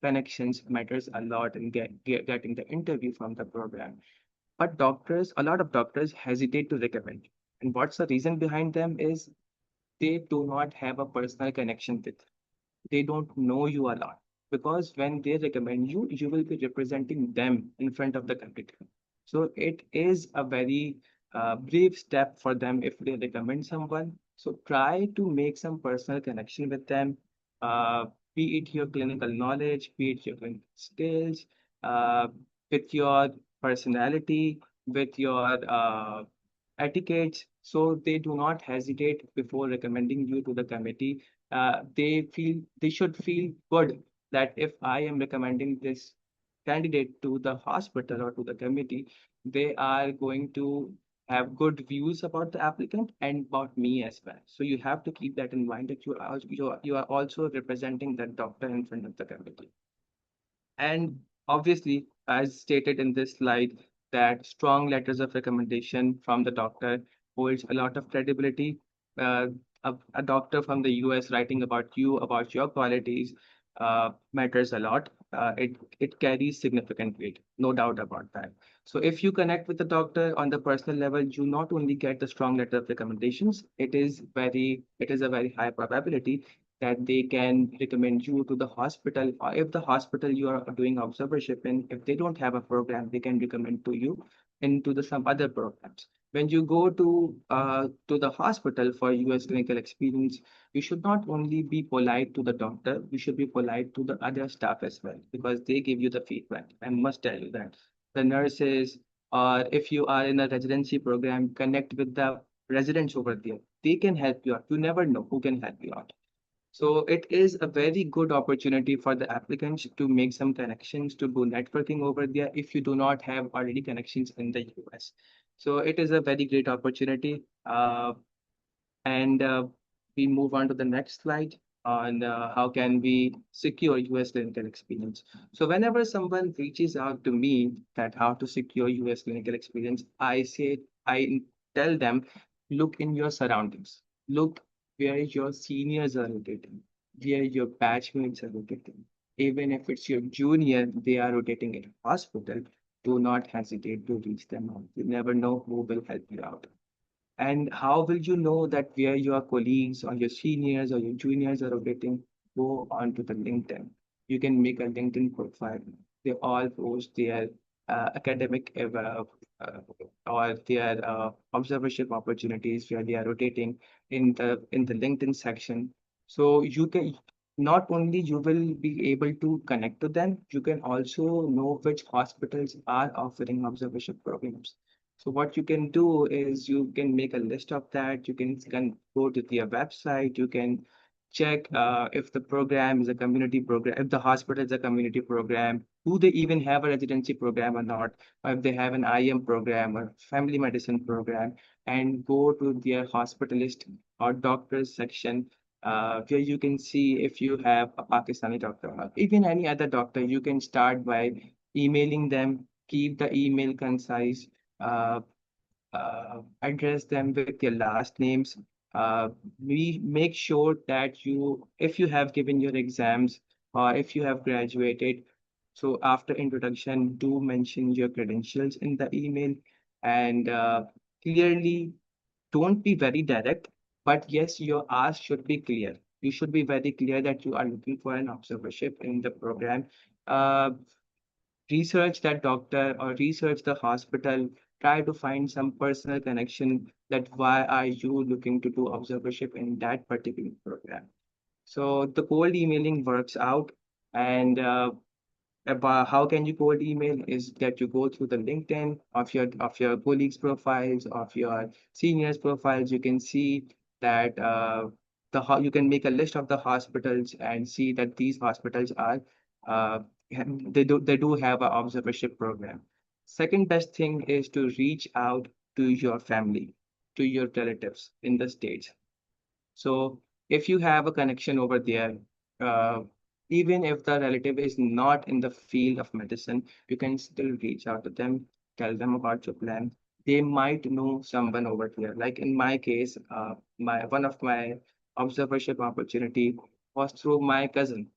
connections matters a lot in getting the interview from the program. But a lot of doctors hesitate to recommend. And what's the reason behind them is they do not have a personal connection with. They don't know you a lot because when they recommend you, you will be representing them in front of the committee. So it is a very brave step for them if they recommend someone. So try to make some personal connection with them, uh, be it your clinical knowledge, be it your clinical skills, uh, with your personality, with your etiquettes, so they do not hesitate before recommending you to the committee. They should feel good that if I am recommending this candidate to the hospital or to the committee, they are going to have good views about the applicant and about me as well. So you have to keep that in mind that you are also representing that doctor in front of the committee. And obviously, as stated in this slide, that strong letters of recommendation from the doctor holds a lot of credibility. Uh, a doctor from the US writing about you, about your qualities, matters a lot. It carries significant weight, no doubt about that. So if you connect with the doctor on the personal level, you not only get the strong letter of recommendations, it is a very high probability that they can recommend you to the hospital, or if the hospital you are doing observership in, if they don't have a program, they can recommend to you into the some other programs. When you go to the hospital for US clinical experience, you should not only be polite to the doctor, you should be polite to the other staff as well, because they give you the feedback. I must tell you that the nurses, or if you are in a residency program, connect with the residents over there. They can help you out. You never know who can help you out. So it is a very good opportunity for the applicants to make some connections, to do networking over there if you do not have already connections in the US. So it is a very great opportunity. And we move on to the next slide on how can we secure US clinical experience. So whenever someone reaches out to me that how to secure US clinical experience, I tell them, look in your surroundings. Look where your seniors are rotating, where your batchmates are rotating. Even if it's your junior, they are rotating in a hospital, do not hesitate to reach them out. You never know who will help you out. And how will you know that where your colleagues or your seniors or your juniors are rotating? go onto the LinkedIn. You can make a LinkedIn profile. They all post their academic or their observership opportunities where they are rotating in the LinkedIn section. So you can not only you will be able to connect to them, you can also know which hospitals are offering observership programs. So what you can do is you can make a list of that. You can go to their website. You can check if the program is a community program, if the hospital is a community program, do they even have a residency program or not, or if they have an IM program or family medicine program, and go to their hospitalist or doctors section where you can see if you have a Pakistani doctor or even any other doctor. You can start by emailing them, keep the email concise, uh, address them with your last names. We make sure that if you have given your exams or if you have graduated, so after introduction, do mention your credentials in the email and clearly don't be very direct, but yes, your ask should be clear. You should be very clear that you are looking for an observership in the program. Uh, Research that doctor or research the hospital, try to find some personal connection that why are you looking to do observership in that particular program. So the cold emailing works out, and about how can you cold email is that you go through the LinkedIn of your colleagues' profiles, of your seniors' profiles. You can see that you can make a list of the hospitals and see that these hospitals are uh, they do have an observership program. Second best thing is to reach out to your family, to your relatives in the States. So if you have a connection over there, uh, even if the relative is not in the field of medicine, you can still reach out to them, tell them about your plan. They might know someone over there. Like in my case, my one of my observership opportunity was through my cousin,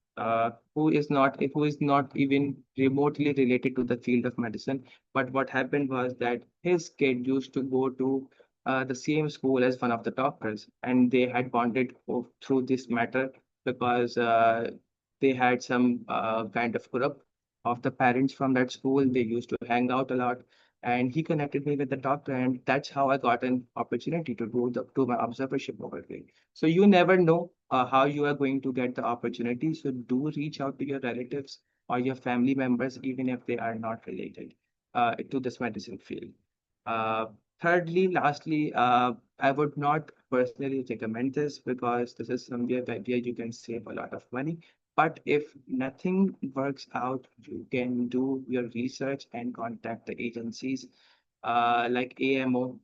who is not even remotely related to the field of medicine. But what happened was that his kid used to go to the same school as one of the doctors, and they had bonded through this matter because they had some kind of group of the parents from that school. They used to hang out a lot, and he connected me with the doctor, and that's how I got an opportunity to do my observership over there. So you never know how you are going to get the opportunity. So do reach out to your relatives or your family members, even if they are not related to this medicine field. Uh, Thirdly, lastly, I would not personally recommend this because this is somewhere where you can save a lot of money. But if nothing works out, you can do your research and contact the agencies like AMO.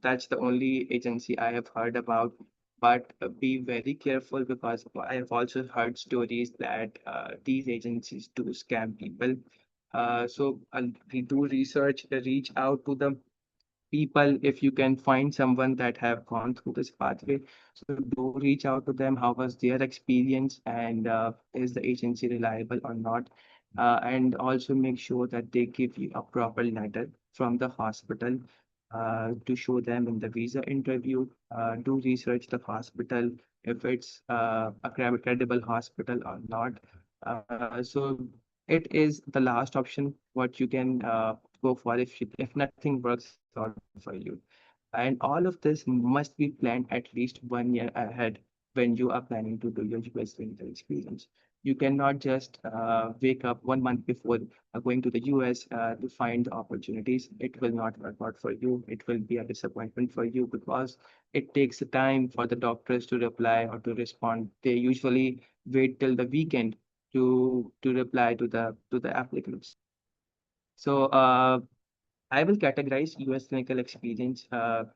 That's the only agency I have heard about. But be very careful because I have also heard stories that these agencies do scam people. So do research, reach out to them people if you can find someone that have gone through this pathway, so do reach out to them. How was their experience, and is the agency reliable or not? And also make sure that they give you a proper letter from the hospital to show them in the visa interview. Do research the hospital if it's a credible hospital or not. So it is the last option what you can go for if nothing works out for you. And all of this must be planned at least 1 year ahead when you are planning to do your US clinical experience. You cannot just wake up 1 month before going to the US to find the opportunities. It will not work out for you. It will be a disappointment for you because it takes time for the doctors to reply or to respond. They usually wait till the weekend to reply to the applicants. So I will categorize US clinical experience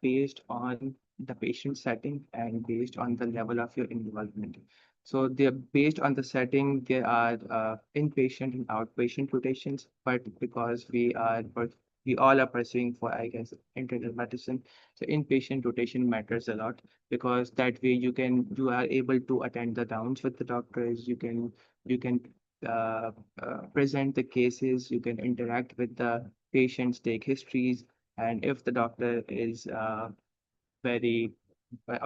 based on the patient setting and based on the level of your involvement. So they're based on the setting, there are inpatient and outpatient rotations, but because we all are pursuing for, I guess, internal medicine, so inpatient rotation matters a lot because that way you are able to attend the rounds with the doctors, you can uh, present the cases, you can interact with the patients, take histories, and if the doctor is very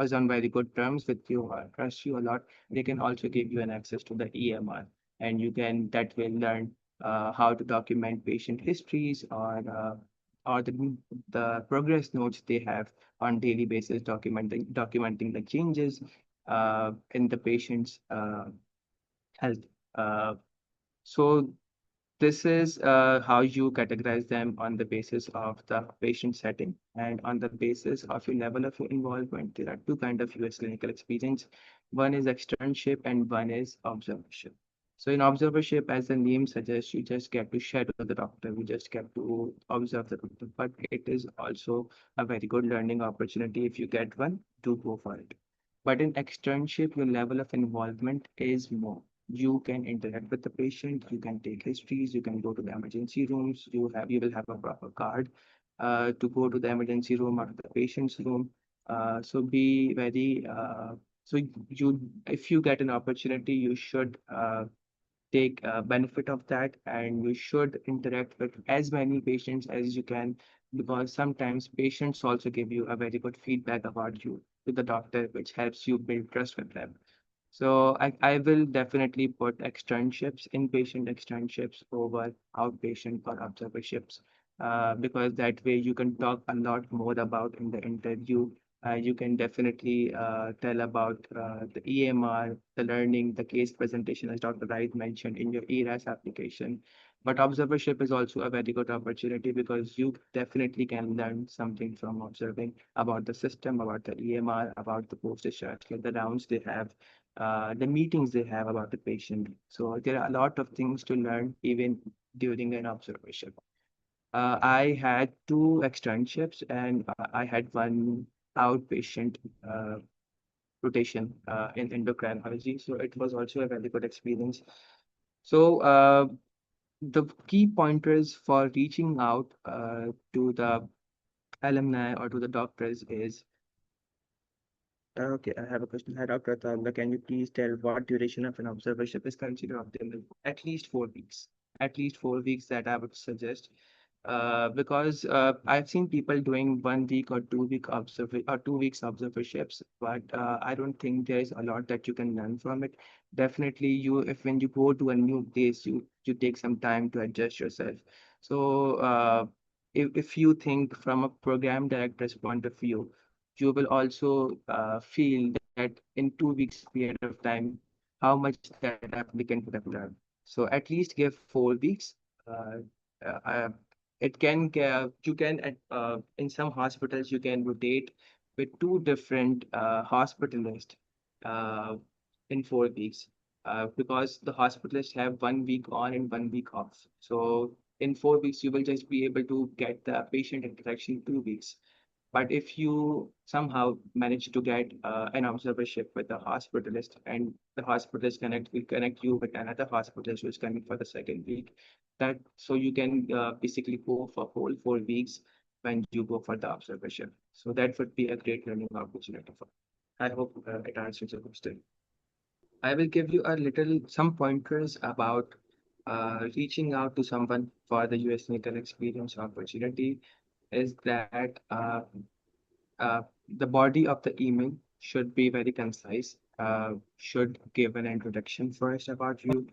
is on very good terms with you or trust you a lot, they can also give you an access to the EMR, and you can that will learn how to document patient histories or the progress notes they have on daily basis, documenting the changes in the patient's health. Uh, so this is how you categorize them on the basis of the patient setting and on the basis of your level of involvement. There are two kinds of US clinical experience. One is externship and one is observership. So in observership, as the name suggests, you just get to shadow the doctor, you just get to observe the doctor, but it is also a very good learning opportunity. If you get one, do go for it. But in externship, your level of involvement is more. You can interact with the patient, you can take histories, you can go to the emergency rooms, you will have a proper card to go to the emergency room or the patient's room. So be very so you if you get an opportunity, you should take benefit of that, and you should interact with as many patients as you can, because sometimes patients also give you a very good feedback about you to the doctor, which helps you build trust with them. So I will definitely put externships, inpatient externships over outpatient or observerships, because that way you can talk a lot more about in the interview. You can definitely tell about the EMR, the learning, the case presentation, as Dr. Wright mentioned in your ERAS application. But observership is also a very good opportunity because you definitely can learn something from observing about the system, about the EMR, about the post-discharge, like the rounds they have, the meetings they have about the patient. So there are a lot of things to learn even during an observation. I had two externships and I had one outpatient rotation in endocrinology. So it was also a very good experience. So the key pointers for reaching out to the alumni or to the doctors is okay, I have a question. Hi, Dr. Ataullah. Can you please tell what duration of an observership is considered optimal? At least 4 weeks. At least 4 weeks that I would suggest. Because I've seen people doing 1 week or 2 week or 2 weeks observerships, but I don't think there's a lot that you can learn from it. Definitely, if when you go to a new place, you take some time to adjust yourself. So if you think from a program director's point of view, you will also feel that in 2 weeks period of time, how much that applicant would have learned. So at least give 4 weeks. Uh, uh, it can you can in some hospitals you can rotate with two different hospitalists uh, in 4 weeks because the hospitalists have 1 week on and 1 week off. So in 4 weeks you will just be able to get the patient interaction 2 weeks. But if you somehow manage to get an observership with the hospitalist, and the hospitalist will connect you with another hospitalist who is coming for the second week, that so you can basically go for whole 4 weeks when you go for the observership. So that would be a great learning opportunity for. I hope it answers your question. I will give you a little some pointers about reaching out to someone for the US clinical experience opportunity. Is that the body of the email should be very concise, should give an introduction first about you.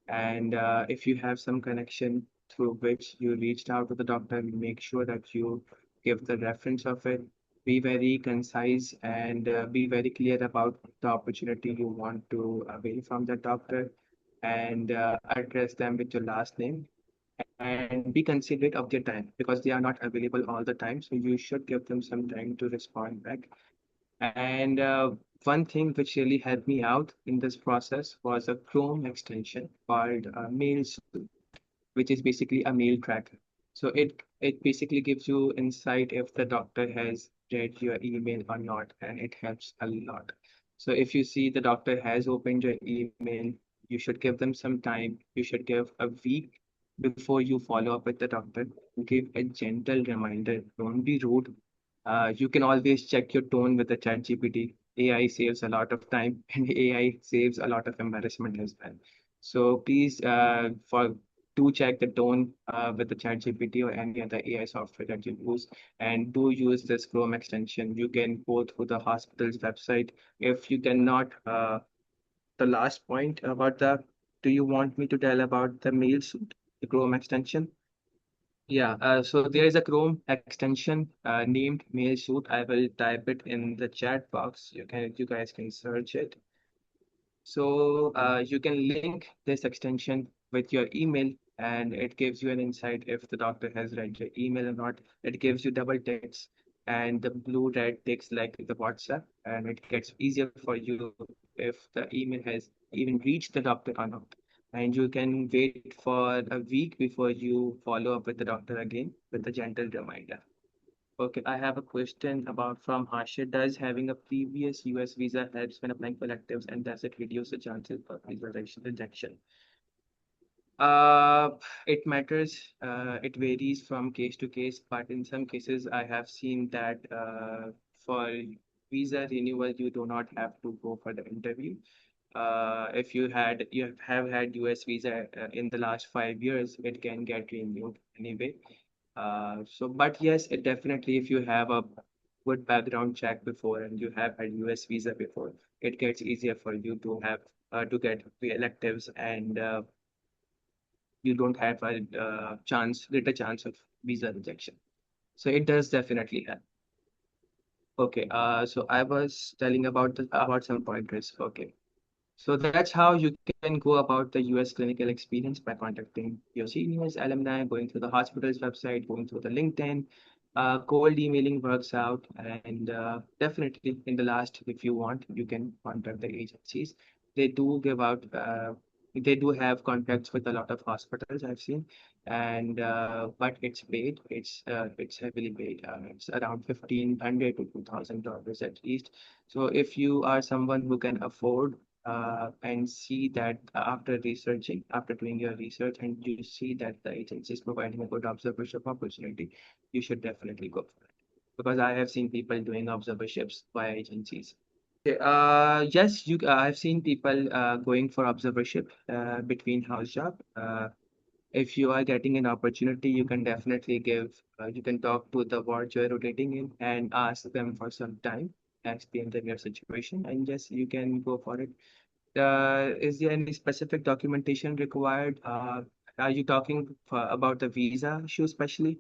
And if you have some connection through which you reached out to the doctor, make sure that you give the reference of it. Be very concise and be very clear about the opportunity you want to avail from the doctor, and address them with your last name, and be considerate of their time because they are not available all the time. So you should give them some time to respond back. And one thing which really helped me out in this process was a Chrome extension called Mails, which is basically a mail tracker. So it basically gives you insight if the doctor has read your email or not, and it helps a lot. So if you see the doctor has opened your email, you should give them some time. You should give a week before you follow up with the doctor. Give a gentle reminder. Don't be rude. You can always check your tone with the chat GPT. AI saves a lot of time and AI saves a lot of embarrassment as well. So please, for do check the tone with the ChatGPT or any other AI software that you use, and do use this Chrome extension. You can go through the hospital's website. If you cannot, the last point about do you want me to tell about the mail suite, the Chrome extension? Yeah, so there is a Chrome extension named Mail Suite. I will type it in the chat box. You guys can search it. So you can link this extension with your email, and it gives you an insight if the doctor has read your email or not. It gives you double ticks, and the blue red ticks like the WhatsApp, and it gets easier for you if the email has even reached the doctor or not. And you can wait for a week before you follow up with the doctor again with a gentle reminder. Okay, I have a question about from Harsha. Does having a previous US visa helps when applying for electives, and does it reduce the chances of visa rejection? Uh, it matters. It varies from case to case, but in some cases, I have seen that for visa renewal, you do not have to go for the interview. If you have had US visa in the last 5 years, it can get renewed anyway. But yes, it definitely, if you have a good background check before and you have had US visa before, it gets easier for you to have to get the electives, and you don't have a greater chance of visa rejection. So it does definitely help. Okay, so I was telling about some pointers. Okay. So that's how you can go about the US clinical experience by contacting your seniors, alumni, going through the hospital's website, going through the LinkedIn. Cold emailing works out, and definitely in the last, if you want, you can contact the agencies. They do give out, they do have contracts with a lot of hospitals I've seen, and but it's paid. It's heavily paid. It's around $1,500 to $2,000 at least. So if you are someone who can afford and see that after doing your research, and you see that the agency is providing a good observership opportunity, you should definitely go for it. Because I have seen people doing observerships by agencies. Okay, yes, I've seen people going for observership between house job. If you are getting an opportunity, you can definitely you can talk to the ward you're rotating in and ask them for some time, explain them your situation, and yes, you can go for it. Is there any specific documentation required? Are you talking about the visa issue especially?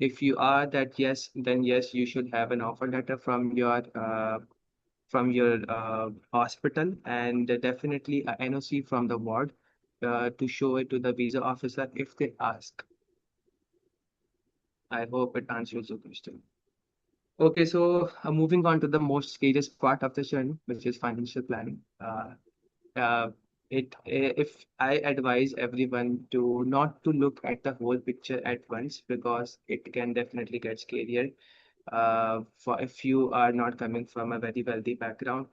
If you are that, yes, then yes, you should have an offer letter from your hospital, and definitely a NOC from the ward to show it to the visa officer if they ask. I hope it answers your question. Okay, so moving on to the most scariest part of the journey, which is financial planning. Uh, if I advise everyone to not to look at the whole picture at once, because it can definitely get scarier. For if you are not coming from a very wealthy background,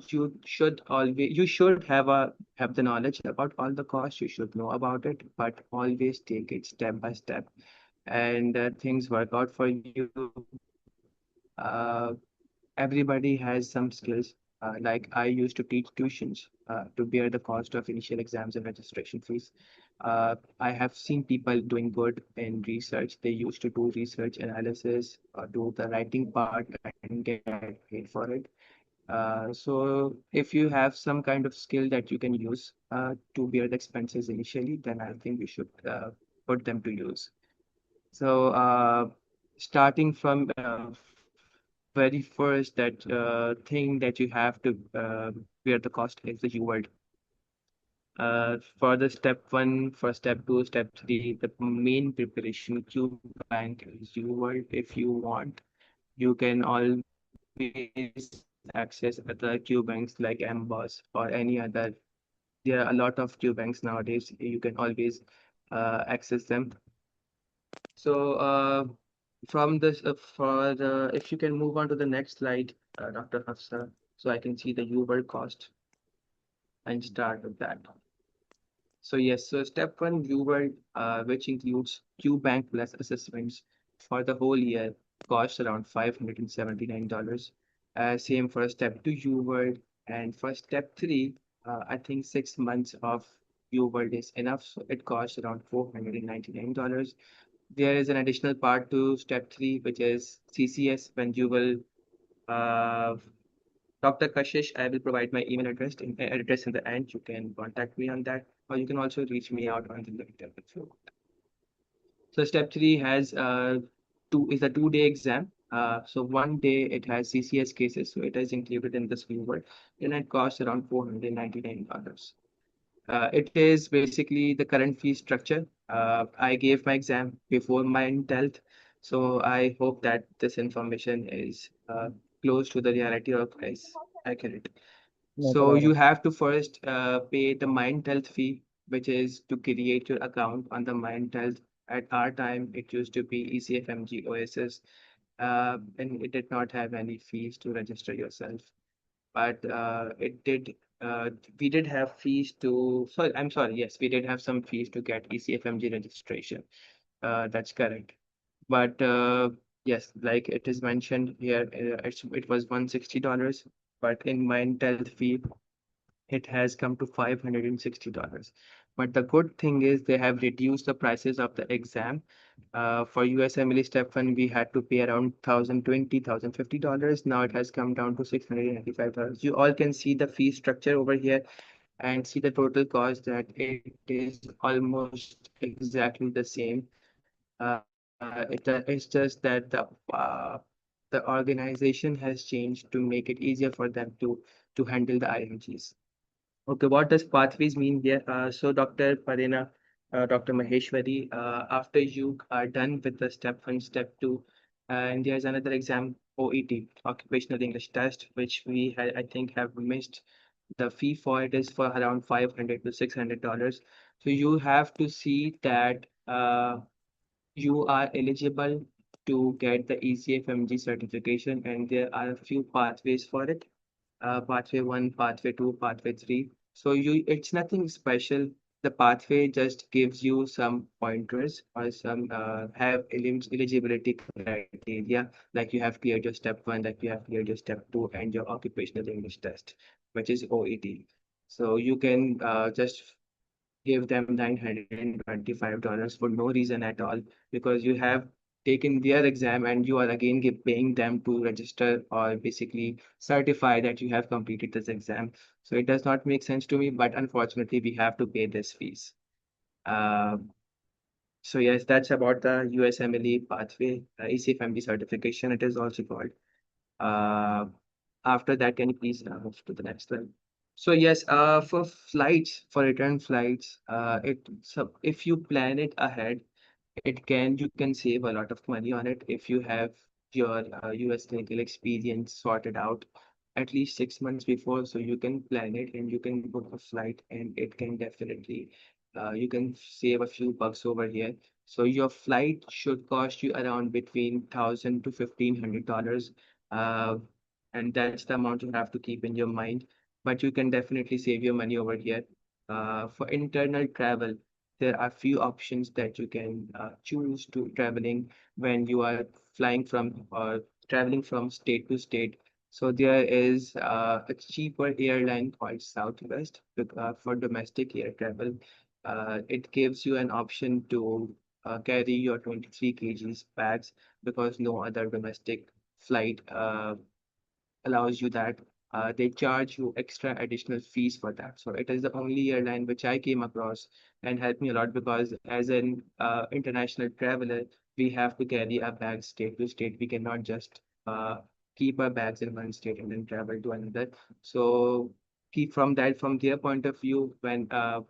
you should have the knowledge about all the costs. You should know about it, but always take it step by step, and things work out for you. Uh, Everybody has some skills. Like I used to teach tuitions to bear the cost of initial exams and registration fees. I have seen people doing good in research. They used to do research analysis, do the writing part, and get paid for it. So if you have some kind of skill that you can use to bear the expenses initially, then I think you should put them to use. So starting from very first that thing that you have to bear the cost is the UWorld. For the step one, for step two, step three, the main preparation Q bank is UWorld. If you want, you can always access other Q banks like MBOS or any other. There are a lot of Q banks nowadays. You can always access them. So from this, if you can move on to the next slide, Dr. Hafsa, so I can see the UWorld cost and start with that. So yes, so step one, UWorld, which includes QBank plus assessments for the whole year, costs around $579. Same for step two, UWorld, and for step three, I think 6 months of UWorld is enough. So it costs around $499. There is an additional part to step 3, which is CCS, when you will Dr. Kashish, I will provide my email address in the end. You can contact me on that, or you can also reach me out on the LinkedIn if you want. So step 3 has a 2-day exam. So one day it has CCS cases, so it is included in this reward, and it costs around $499. It is basically the current fee structure. I gave my exam before my 12th, so I hope that this information is close to the reality or is accurate. No So you problem. have to first pay the Mind Health fee, which is to create your account on the Mind Health. At our time, it used to be ECFMG OSS, and it did not have any fees to register yourself. But we did have fees to, sorry, I'm sorry, yes, we did have some fees to get ECFMG registration. That's correct. But yes, like it is mentioned here, it was $160, but in Mind Health fee, it has come to $560. But the good thing is they have reduced the prices of the exam. For USMLE Step 1, we had to pay around $1,050. Now it has come down to $695. You all can see the fee structure over here and see the total cost that it is almost exactly the same. It's just that the organization has changed to make it easier for them to handle the IMGs. Okay, what does pathways mean here? So Dr. Parina, Dr. Maheshwari, after you are done with the step 1, step 2, and there's another exam, OET, Occupational English Test, which we I think have missed. The fee for it is for around $500 to $600. So you have to see that you are eligible to get the ECFMG certification, and there are a few pathways for it. Pathway 1, pathway 2, pathway 3. So it's nothing special. The pathway just gives you some pointers or some have eligibility criteria, like you have cleared your step 1, like you have cleared your step 2, and your occupational English test, which is OET. So you can just give them $925 for no reason at all, because you have taken their exam and you are again paying them to register or basically certify that you have completed this exam. So it does not make sense to me, but unfortunately we have to pay this fees. Uh, so yes, that's about the USMLE pathway, ECFMB certification, it is also called. Uh, After that, can you please move to the next one? So yes, for flights, for return flights, if you plan it ahead, you can save a lot of money on it if you have your US clinical experience sorted out at least 6 months before. So you can plan it and you can book a flight, and it can definitely you can save a few bucks over here. So your flight should cost you around between $1,000 to $1,500, uh, and that's the amount you have to keep in your mind. But you can definitely save your money over here. For internal travel, there are few options that you can choose to traveling when you are flying from or traveling from state to state. So there is a cheaper airline called Southwest for domestic air travel. It gives you an option to carry your 23 kgs bags, because no other domestic flight allows you that. They charge you extra additional fees for that. So it is the only airline which I came across and helped me a lot, because as an international traveler, we have to carry our bags state to state. We cannot just keep our bags in one state and then travel to another. So keep from their point of view, when their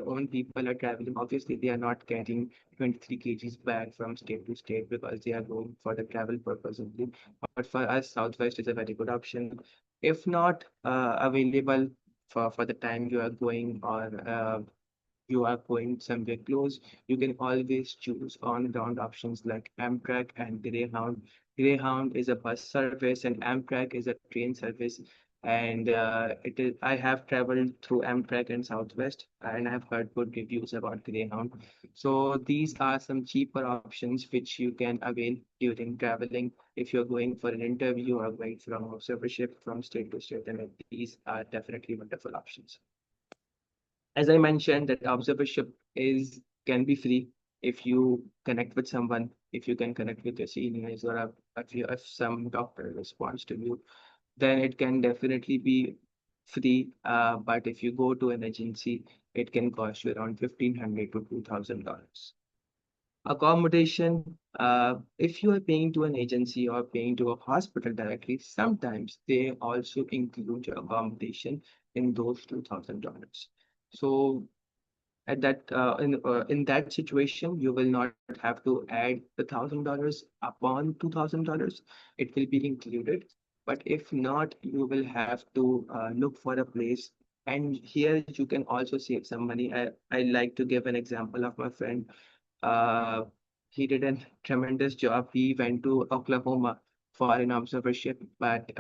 own people are traveling, obviously they are not carrying 23 kgs bag from state to state, because they are going for the travel purpose only. But for us, Southwest is a very good option. If not available for the time you are going, or you are going somewhere close, you can always choose on-ground options like Amtrak and Greyhound. Greyhound is a bus service and Amtrak is a train service. And I have traveled through Amtrak and Southwest, and I have heard good reviews about Greyhound. So these are some cheaper options which you can avail during traveling if you're going for an interview or going from observership from state to state. And these are definitely wonderful options. As I mentioned, that observership can be free if you connect with someone, if you can connect with your seniors, or if some doctor responds to you, then it can definitely be free. But if you go to an agency, it can cost you around $1,500 to $2,000. Accommodation, if you are paying to an agency or paying to a hospital directly, sometimes they also include your accommodation in those $2,000. So in that situation, you will not have to add the $1,000 upon $2,000. It will be included. But if not, you will have to look for a place. And here you can also save some money. I like to give an example of my friend. uh, he did a tremendous job. He went to Oklahoma for an observership, but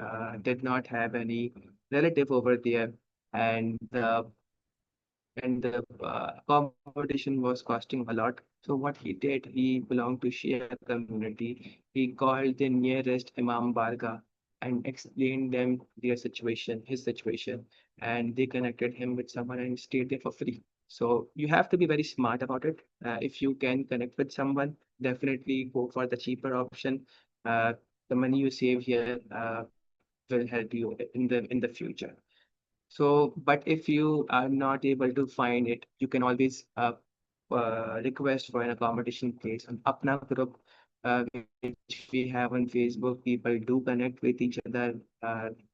did not have any relative over there. And the accommodation was costing a lot. So what he did, he belonged to Shia community. He called the nearest Imam Barga and explained them their situation, his situation, and they connected him with someone and stayed there for free. So you have to be very smart about it. If you can connect with someone, definitely go for the cheaper option. Uh, the money you save here will help you in the future. So, but if you are not able to find it, you can always request for an accommodation place on Apna group, which we have on Facebook. People do connect with each other.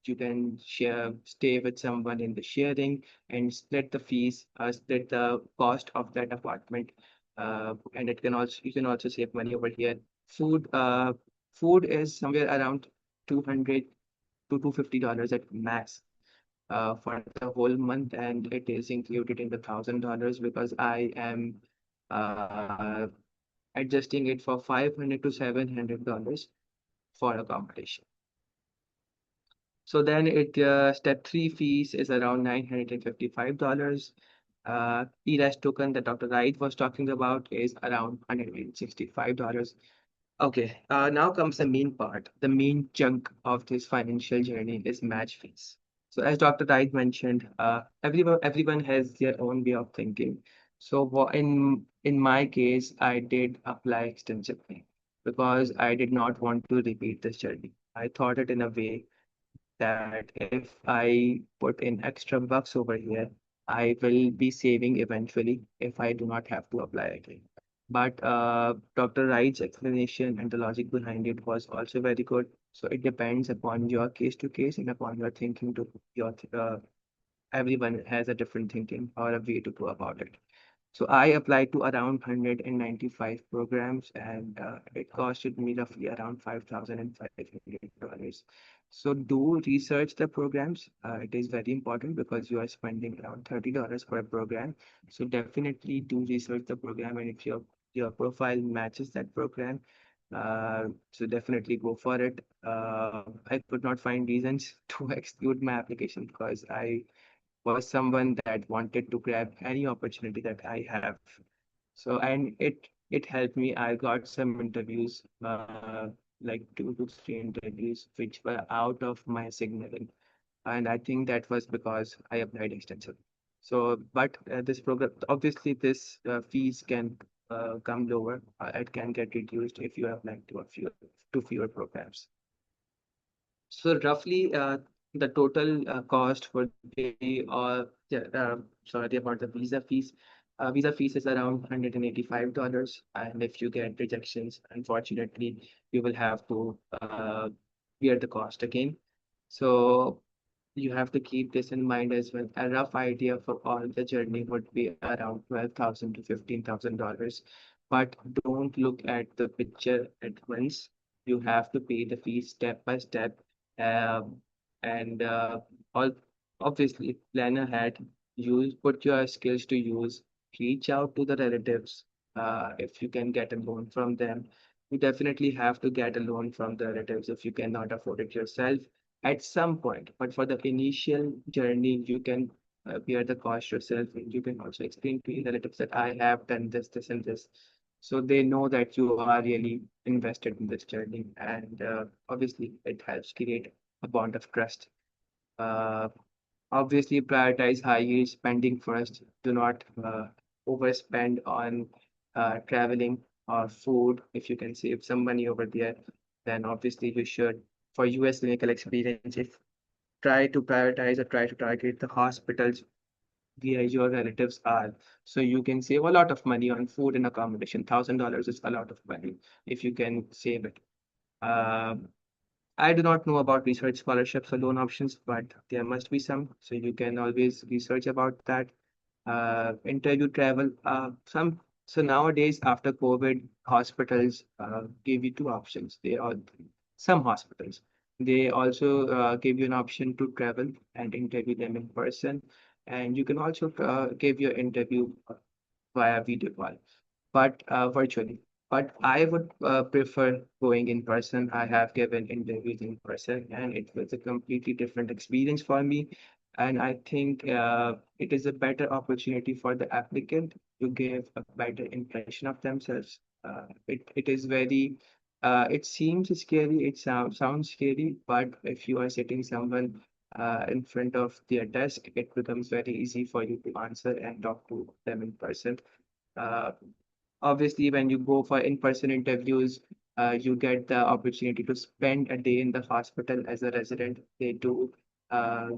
You can stay with someone in the sharing and split the fees, split the cost of that apartment. And you can also save money over here. Food, uh, food is somewhere around 200 to $250 at max for the whole month, and it is included in the $1,000 because I am uh, adjusting it for $500 to $700 for accommodation. So then step three fees is around $955. ERAS token that Dr. Wright was talking about is around $165. Okay, now comes the main part. The main chunk of this financial journey is match fees. So as Dr. Wright mentioned, everyone has their own way of thinking. So in my case, I did apply extensively because I did not want to repeat this journey. I thought it in a way that if I put in extra bucks over here, I will be saving eventually if I do not have to apply again. But Dr. Wright's explanation and the logic behind it was also very good. So it depends upon your case to case and upon your thinking to everyone has a different thinking or a way to go about it. So I applied to around 195 programs, and it costed me roughly around $5,500. So do research the programs. It is very important because you are spending around $30 per program. So definitely do research the program, and if your profile matches that program, so definitely go for it. I could not find reasons to exclude my application because I was someone that wanted to grab any opportunity that I have. So and it helped me. I got some interviews, like 2 to 3 interviews, which were out of my signaling, and I think that was because I applied extensively. So, but this program, obviously, this fees can come lower. It can get reduced if you apply to fewer programs. So roughly, the total cost would be, sorry about the visa fees. Visa fees is around $185, and if you get rejections, unfortunately, you will have to bear the cost again. So you have to keep this in mind as well. A rough idea for all the journey would be around $12,000 to $15,000. But don't look at the picture at once. You have to pay the fees step by step. Um, and all obviously plan ahead. Use put your skills to use. Reach out to the relatives. If you can get a loan from them, you definitely have to get a loan from the relatives if you cannot afford it yourself at some point. But for the initial journey, you can bear the cost yourself. And you can also explain to your relatives that I have done this, this, and this. So they know that you are really invested in this journey. And obviously, it helps create a bond of trust. Uh, Obviously, prioritize high yield spending first. Do not overspend on traveling or food. If you can save some money over there, then obviously you should. For US clinical experience, if try to prioritize or try to target the hospitals where your relatives are. So you can save a lot of money on food and accommodation. $1,000 is a lot of money if you can save it. Um, I do not know about research scholarships or loan options, but there must be some. So you can always research about that. Interview travel. So nowadays after COVID, hospitals give you two options. They all some hospitals. They also give you an option to travel and interview them in person, and you can also give your interview via video call, but virtually. But I would prefer going in person. I have given interviews in person, and it was a completely different experience for me. And I think it is a better opportunity for the applicant to give a better impression of themselves. It is very, it seems scary, sounds scary, but if you are sitting someone in front of their desk, it becomes very easy for you to answer and talk to them in person. Uh, Obviously, when you go for in-person interviews, you get the opportunity to spend a day in the hospital as a resident. They do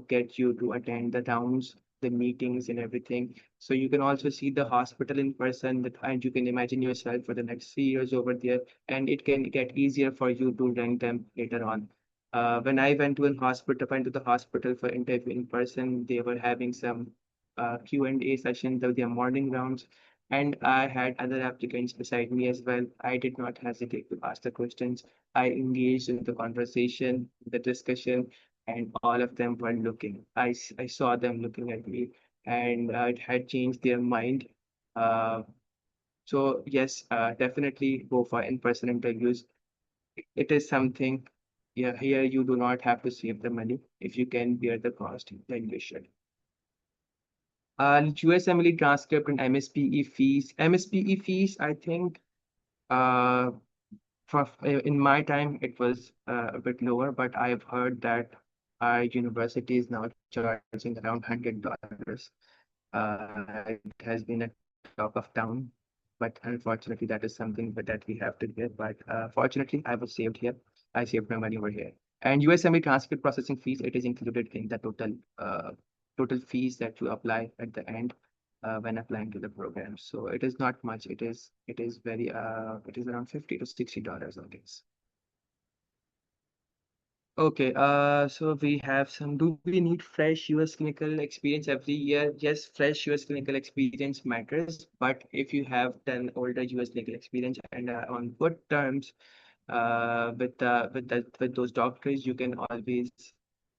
get you to attend the rounds, the meetings, and everything. So you can also see the hospital in person, and you can imagine yourself for the next 3 years over there, and it can get easier for you to rank them later on. When I went to the hospital for interview in person, they were having some Q&A sessions of their morning rounds, and I had other applicants beside me as well. I did not hesitate to ask the questions. I engaged in the conversation, the discussion, and all of them were looking. I saw them looking at me, and it had changed their mind. Uh, so yes, definitely go for in-person interviews. It is something, yeah, here you do not have to save the money. If you can bear the cost, then you should. USMLE transcript and MSPE fees. MSPE fees, I think, uh, in my time, it was a bit lower, but I've heard that our university is now charging around $100. It has been a talk of town, but unfortunately, that is something that we have to get. But fortunately, I was saved here. I saved my money over here. And USME transcript processing fees, it is included in the total fees that you apply at the end when applying to the program. So it is not much. It is very it is around $50 to $60, I guess. Okay, so we have some. Do we need fresh US clinical experience every year? Yes, fresh US clinical experience matters, but if you have done older US clinical experience and on good terms with those doctors, you can always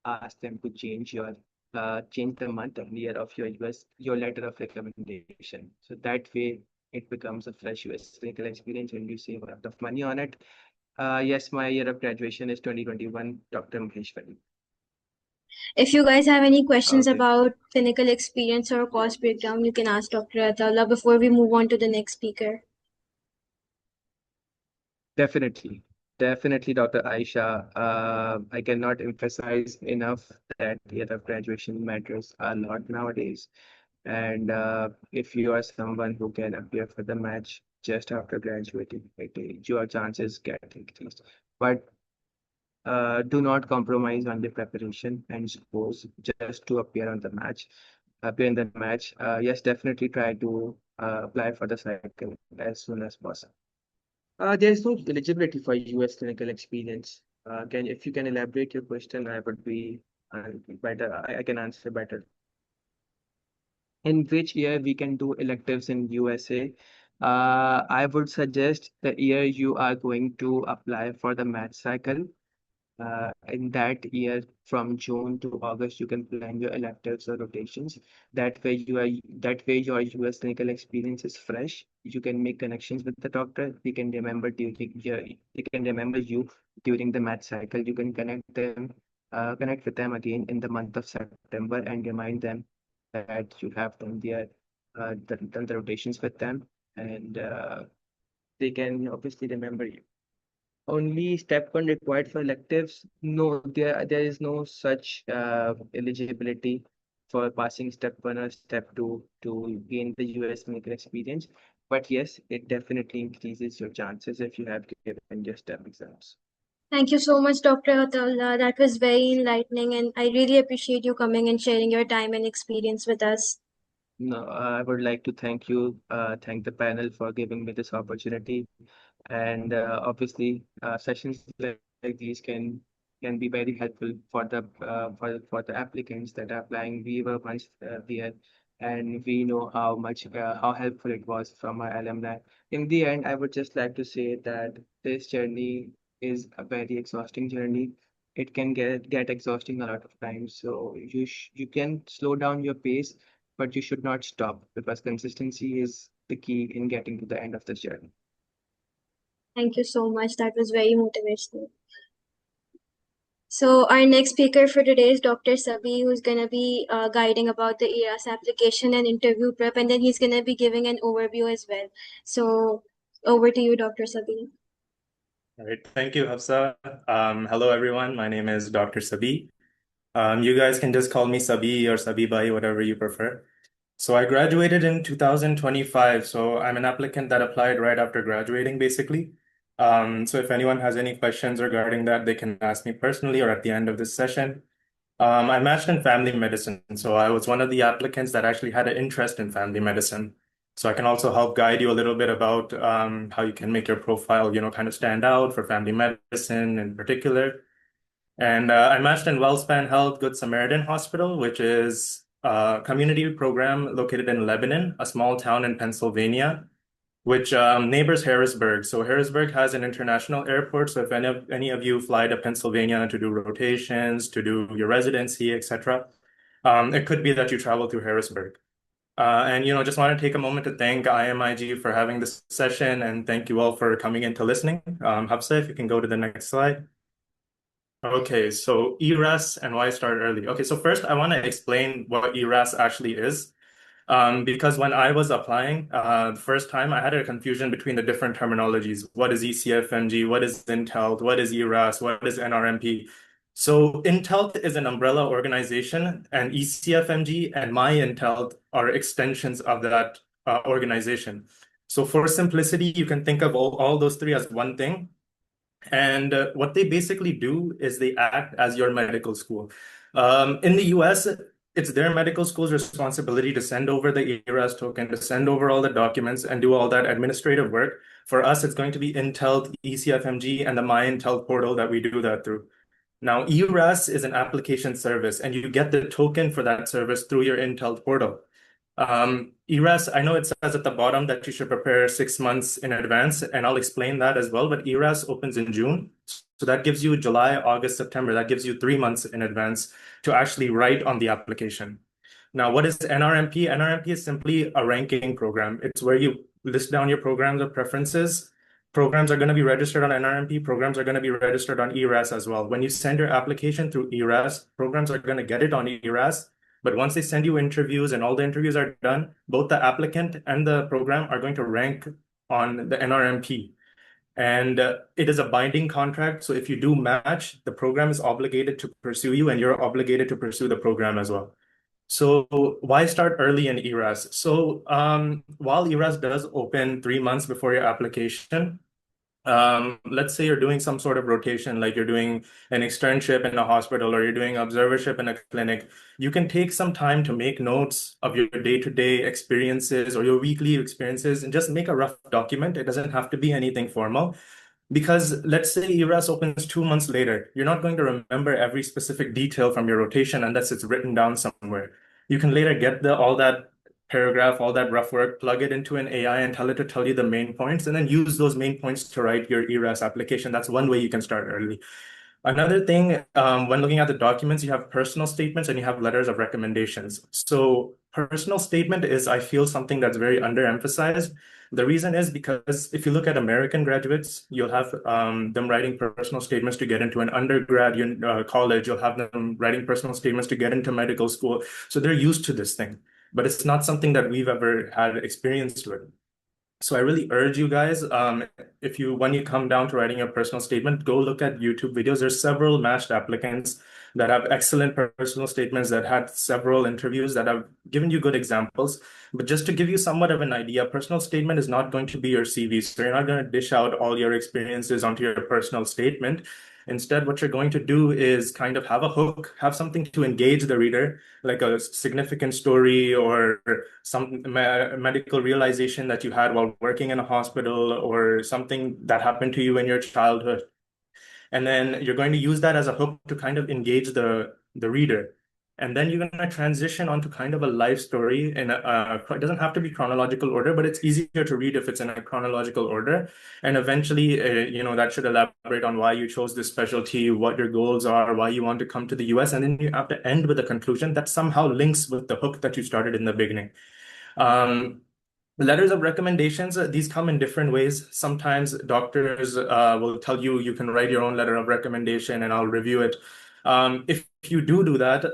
ask them to change the month and year of your letter of recommendation. So that way it becomes a fresh US clinical experience and you save a lot of money on it. Yes, my year of graduation is 2021, Dr. Maheshwari. If you guys have any questions Okay, about clinical experience or cost breakdown, you can ask Dr. Ataullah before we move on to the next speaker. definitely. Definitely, Dr. Aisha. I cannot emphasize enough that year of graduation matters a lot nowadays. And if you are someone who can appear for the match just after graduating, your chances get increased. But do not compromise on the preparation and scores just to appear on the match. Appear in the match. Yes, definitely try to apply for the cycle as soon as possible. There is no eligibility for US clinical experience. If you can elaborate your question, I would be better. I can answer better. In which year we can do electives in USA? I would suggest the year you are going to apply for the match cycle. In that year, from June to August, you can plan your electives or rotations. That way your US clinical experience is fresh. You can make connections with the doctor. They can remember you during the match cycle. You can connect with them again in the month of September and remind them that you have done the rotations with them, and they can obviously remember you. Only step one required for electives? No, there is no such eligibility. for passing step 1 or step 2 to gain the US medical experience. But yes, it definitely increases your chances if you have given your step exams. Thank you so much, Dr. Ataullah. That was very enlightening, and I really appreciate you coming and sharing your time and experience with us. No, I would like to thank the panel for giving me this opportunity. And obviously, sessions like these can be very helpful for the applicants that are applying. We were once there, and we know how helpful it was from our alumni. In the end, I would just like to say that this journey is a very exhausting journey. It can get exhausting a lot of times. So you can slow down your pace, but you should not stop because consistency is the key in getting to the end of this journey. Thank you so much. That was very motivational. So our next speaker for today is Dr. Sabeeh, who's going to be guiding about the ERAS application and interview prep, and then he's going to be giving an overview as well. So over to you, Dr. Sabeeh. All right, thank you, Hafsa. Hello, everyone. My name is Dr. Sabeeh. You guys can just call me Sabeeh or Sabeeh, whatever you prefer. So I graduated in 2025. So I'm an applicant that applied right after graduating, basically. So if anyone has any questions regarding that, they can ask me personally or at the end of this session. I matched in family medicine. So I was one of the applicants that actually had an interest in family medicine. So I can also help guide you a little bit about how you can make your profile, kind of stand out for family medicine in particular. And I matched in WellSpan Health Good Samaritan Hospital, which is a community program located in Lebanon, a small town in Pennsylvania, which neighbors Harrisburg. So Harrisburg has an international airport. So if any of you fly to Pennsylvania to do rotations, to do your residency, etc., it could be that you travel through Harrisburg. And just want to take a moment to thank IMIG for having this session, and thank you all for coming in to listening. Hafsa, if you can go to the next slide. Okay, so ERAS and why I started early. Okay, so first I want to explain what ERAS actually is. Because when I was applying the first time, I had a confusion between the different terminologies. What is ECFMG? What is Intelt? What is ERAS? What is NRMP? So Intelt is an umbrella organization, and ECFMG and My Intelt are extensions of that organization. So for simplicity, you can think of all those three as one thing. And what they basically do is they act as your medical school. In the US, it's their medical school's responsibility to send over the ERAS token, to send over all the documents and do all that administrative work. For us, it's going to be Intelt, ECFMG, and the My Intelt portal that we do that through. Now, ERAS is an application service, and you get the token for that service through your Intelt portal. ERAS, I know it says at the bottom that you should prepare 6 months in advance, and I'll explain that as well, but ERAS opens in June. So that gives you July, August, September. That gives you 3 months in advance to actually write on the application. Now, what is NRMP? NRMP is simply a ranking program. It's where you list down your programs or preferences. Programs are going to be registered on NRMP. Programs are going to be registered on ERAS as well. When you send your application through ERAS, programs are going to get it on ERAS. But once they send you interviews and all the interviews are done, both the applicant and the program are going to rank on the NRMP. And it is a binding contract. So if you do match, the program is obligated to pursue you, and you're obligated to pursue the program as well. So why start early in ERAS? So while ERAS does open 3 months before your application, let's say you're doing some sort of rotation, like you're doing an externship in a hospital or you're doing observership in a clinic, you can take some time to make notes of your day-to-day experiences or your weekly experiences and just make a rough document. It doesn't have to be anything formal. Because let's say ERAS opens 2 months later, you're not going to remember every specific detail from your rotation unless it's written down somewhere. You can later get all that paragraph, all that rough work, plug it into an AI and tell it to tell you the main points, and then use those main points to write your ERAS application. That's one way you can start early. Another thing, when looking at the documents, you have personal statements and you have letters of recommendations. So personal statement is, I feel, something that's very underemphasized. The reason is because if you look at American graduates, you'll have them writing personal statements to get into an undergrad college. You'll have them writing personal statements to get into medical school. So they're used to this thing, but it's not something that we've ever had experience with. So I really urge you guys, when you come down to writing your personal statement, go look at YouTube videos. There's several matched applicants that have excellent personal statements that had several interviews that have given you good examples. But just to give you somewhat of an idea, personal statement is not going to be your CV. So you're not going to dish out all your experiences onto your personal statement. Instead, what you're going to do is kind of have a hook, have something to engage the reader, like a significant story or some medical realization that you had while working in a hospital or something that happened to you in your childhood. And then you're going to use that as a hook to kind of engage the reader. And then you're going to transition onto kind of a life story. And it doesn't have to be chronological order, but it's easier to read if it's in a chronological order. And eventually, that should elaborate on why you chose this specialty, what your goals are, why you want to come to the US. And then you have to end with a conclusion that somehow links with the hook that you started in the beginning. Letters of recommendations, these come in different ways. Sometimes doctors will tell you you can write your own letter of recommendation and I'll review it. If you do that,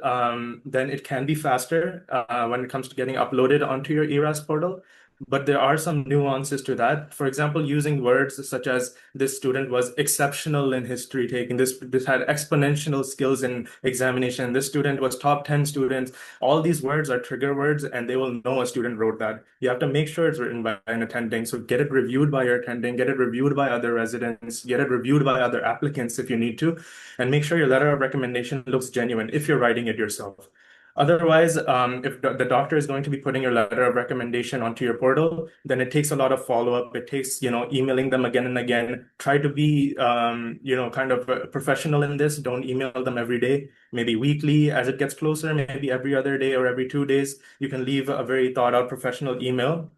then it can be faster when it comes to getting uploaded onto your ERAS portal. But there are some nuances to that. For example, using words such as this student was exceptional in history taking, this had exponential skills in examination, this student was top 10 students. All these words are trigger words and they will know a student wrote that. You have to make sure it's written by an attending. So get it reviewed by your attending, get it reviewed by other residents, get it reviewed by other applicants if you need to, and make sure your letter of recommendation looks genuine if you're writing it yourself. Otherwise, if the doctor is going to be putting your letter of recommendation onto your portal, then it takes a lot of follow-up. It takes, emailing them again and again. Try to be, kind of professional in this. Don't email them every day, maybe weekly. As it gets closer, maybe every other day or every 2 days, you can leave a very thought-out professional email.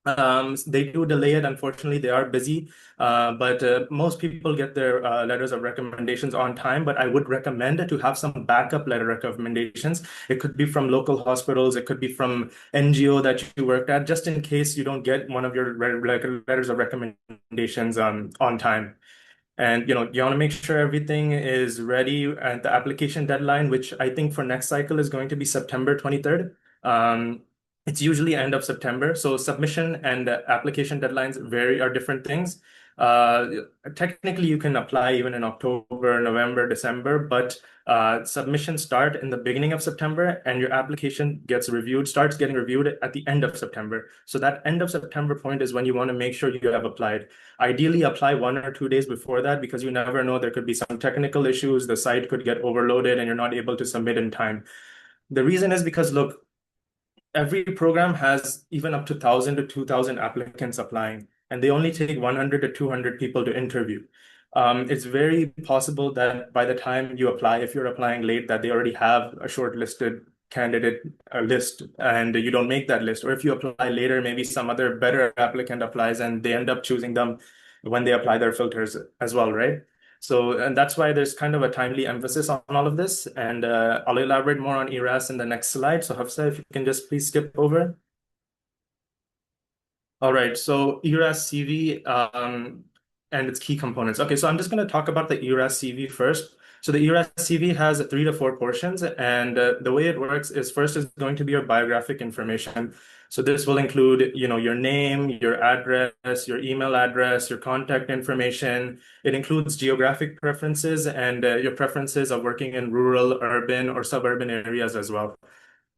They do delay it. Unfortunately, they are busy, but most people get their letters of recommendations on time. But I would recommend to have some backup letter recommendations. It could be from local hospitals. It could be from NGO that you worked at, just in case you don't get one of your letters of recommendations on time. And you want to make sure everything is ready at the application deadline, which I think for next cycle is going to be September 23rd. It's usually end of September. So submission and application deadlines are different things. Technically, you can apply even in October, November, December, but submissions start in the beginning of September and your application starts getting reviewed at the end of September. So that end of September point is when you want to make sure you have applied. Ideally, apply 1 or 2 days before that because you never know, there could be some technical issues, the site could get overloaded and you're not able to submit in time. The reason is because, look, every program has even up to 1,000 to 2,000 applicants applying, and they only take 100 to 200 people to interview. It's very possible that by the time you apply, if you're applying late, that they already have a shortlisted candidate list and you don't make that list. Or if you apply later, maybe some other better applicant applies and they end up choosing them when they apply their filters as well, right? So, and that's why there's kind of a timely emphasis on all of this. And I'll elaborate more on ERAS in the next slide. So Hafsa, if you can just please skip over. All right, so ERAS CV and its key components. Okay, so I'm just going to talk about the ERAS CV first. So the ERAS CV has 3 to 4 portions, and the way it works is first is going to be your biographic information. So this will include, your name, your address, your email address, your contact information. It includes geographic preferences and your preferences of working in rural, urban, or suburban areas as well.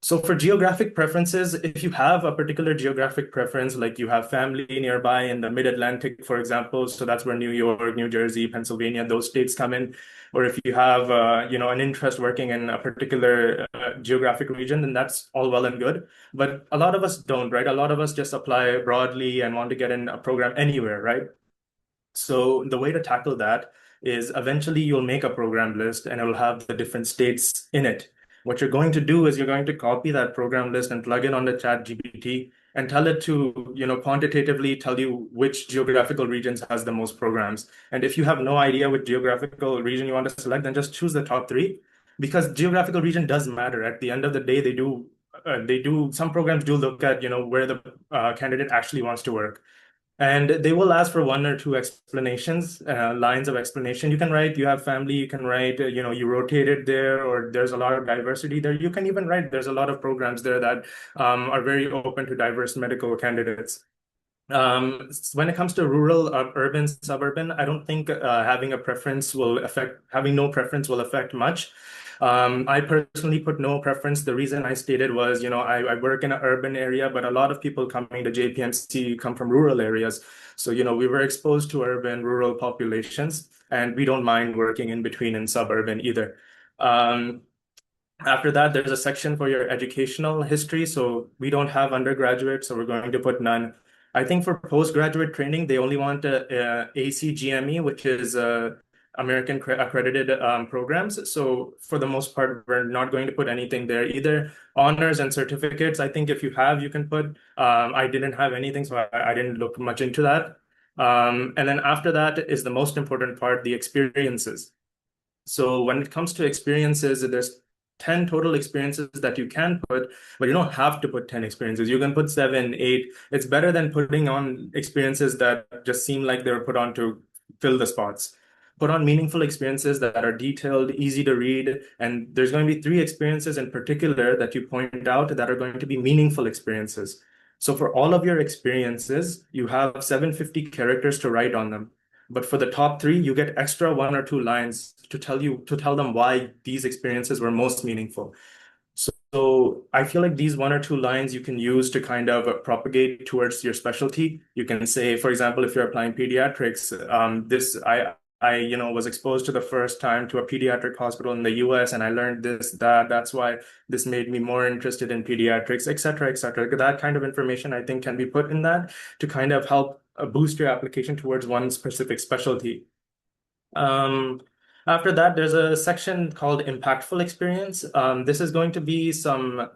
So for geographic preferences, if you have a particular geographic preference, like you have family nearby in the mid-Atlantic, for example, so that's where New York, New Jersey, Pennsylvania, those states come in, or if you have, an interest working in a particular geographic region, then that's all well and good. But a lot of us don't, right? A lot of us just apply broadly and want to get in a program anywhere, right? So the way to tackle that is eventually you'll make a program list and it'll have the different states in it. What you're going to do is you're going to copy that program list and plug in on the ChatGPT and tell it to, quantitatively tell you which geographical regions has the most programs. And if you have no idea which geographical region you want to select, then just choose the top 3, because geographical region does matter. At the end of the day, some programs do look at, where the candidate actually wants to work. And they will ask for 1 or 2 explanations, lines of explanation. You can write, you have family, you can write, you rotated there, or there's a lot of diversity there. You can even write, there's a lot of programs there that are very open to diverse medical candidates. When it comes to rural, urban, suburban, I don't think having no preference will affect much. I personally put no preference. The reason I stated was, I work in an urban area, but a lot of people coming to JPMC come from rural areas. So, we were exposed to urban, rural populations, and we don't mind working in between in suburban either. After that, there's a section for your educational history. So we don't have undergraduate, so we're going to put none. I think for postgraduate training, they only want ACGME, which is American accredited programs. So for the most part, we're not going to put anything there either. Honors and certificates, I think if you have, you can put. I didn't have anything, so I didn't look much into that. And then after that is the most important part, the experiences. So when it comes to experiences, there's 10 total experiences that you can put, but you don't have to put 10 experiences. You can put 7, 8. It's better than putting on experiences that just seem like they're put on to fill the spots. Put on meaningful experiences that are detailed, easy to read, and there's going to be 3 experiences in particular that you point out that are going to be meaningful experiences. So for all of your experiences, you have 750 characters to write on them. But for the top 3, you get extra 1 or 2 lines to tell them why these experiences were most meaningful. So I feel like these 1 or 2 lines you can use to kind of propagate towards your specialty. You can say, for example, if you're applying pediatrics, I was exposed to the first time to a pediatric hospital in the US, and I learned that's why this made me more interested in pediatrics, et cetera, et cetera. That kind of information I think can be put in that to kind of help boost your application towards one specific specialty. After that, there's a section called impactful experience. This is going to be some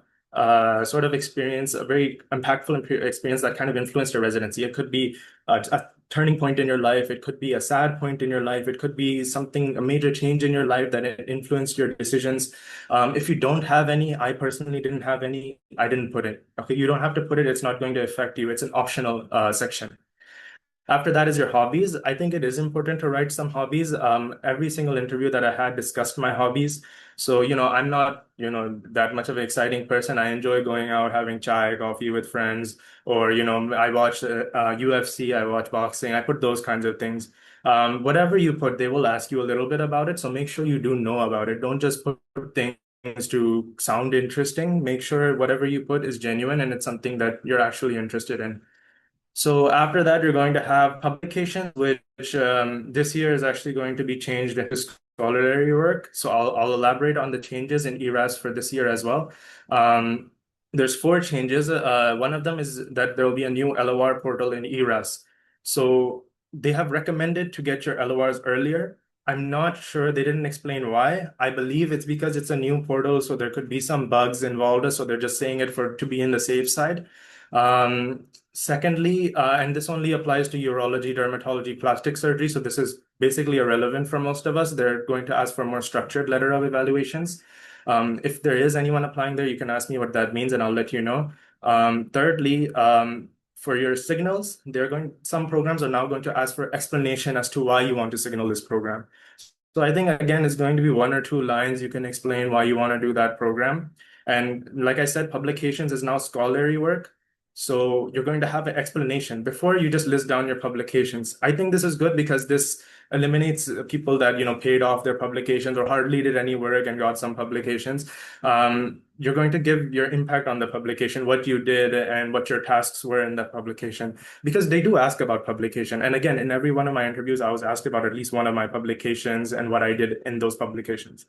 sort of experience, a very impactful experience that kind of influenced your residency. It could be a turning point in your life. It could be a sad point in your life. It could be a major change in your life that influenced your decisions. If you don't have any, I personally didn't have any, I didn't put it. Okay, you don't have to put it. It's not going to affect you. It's an optional section. After that is your hobbies. I think it is important to write some hobbies. Every single interview that I had discussed my hobbies. So, I'm not, that much of an exciting person. I enjoy going out, having chai, coffee with friends, or, I watch UFC, I watch boxing. I put those kinds of things. Whatever you put, they will ask you a little bit about it. So make sure you do know about it. Don't just put things to sound interesting. Make sure whatever you put is genuine and it's something that you're actually interested in. So after that, you're going to have publications, which this year is actually going to be changed into scholarly work. So I'll elaborate on the changes in ERAS for this year as well. There's 4 changes. One of them is that there will be a new LOR portal in ERAS. So they have recommended to get your LORs earlier. I'm not sure, they didn't explain why. I believe it's because it's a new portal, so there could be some bugs involved. So they're just saying it to be in the safe side. Secondly, and this only applies to urology, dermatology, plastic surgery. So this is basically irrelevant for most of us. They're going to ask for more structured letter of evaluations. If there is anyone applying there, you can ask me what that means and I'll let you know. Thirdly, for your signals, some programs are now going to ask for explanation as to why you want to signal this program. So I think, again, it's going to be 1 or 2 lines. You can explain why you want to do that program. And like I said, publications is now scholarly work. So you're going to have an explanation before you just list down your publications. I think this is good because this eliminates people that, paid off their publications or hardly did any work and got some publications. You're going to give your impact on the publication, what you did and what your tasks were in that publication, because they do ask about publication. And again, in every one of my interviews, I was asked about at least one of my publications and what I did in those publications.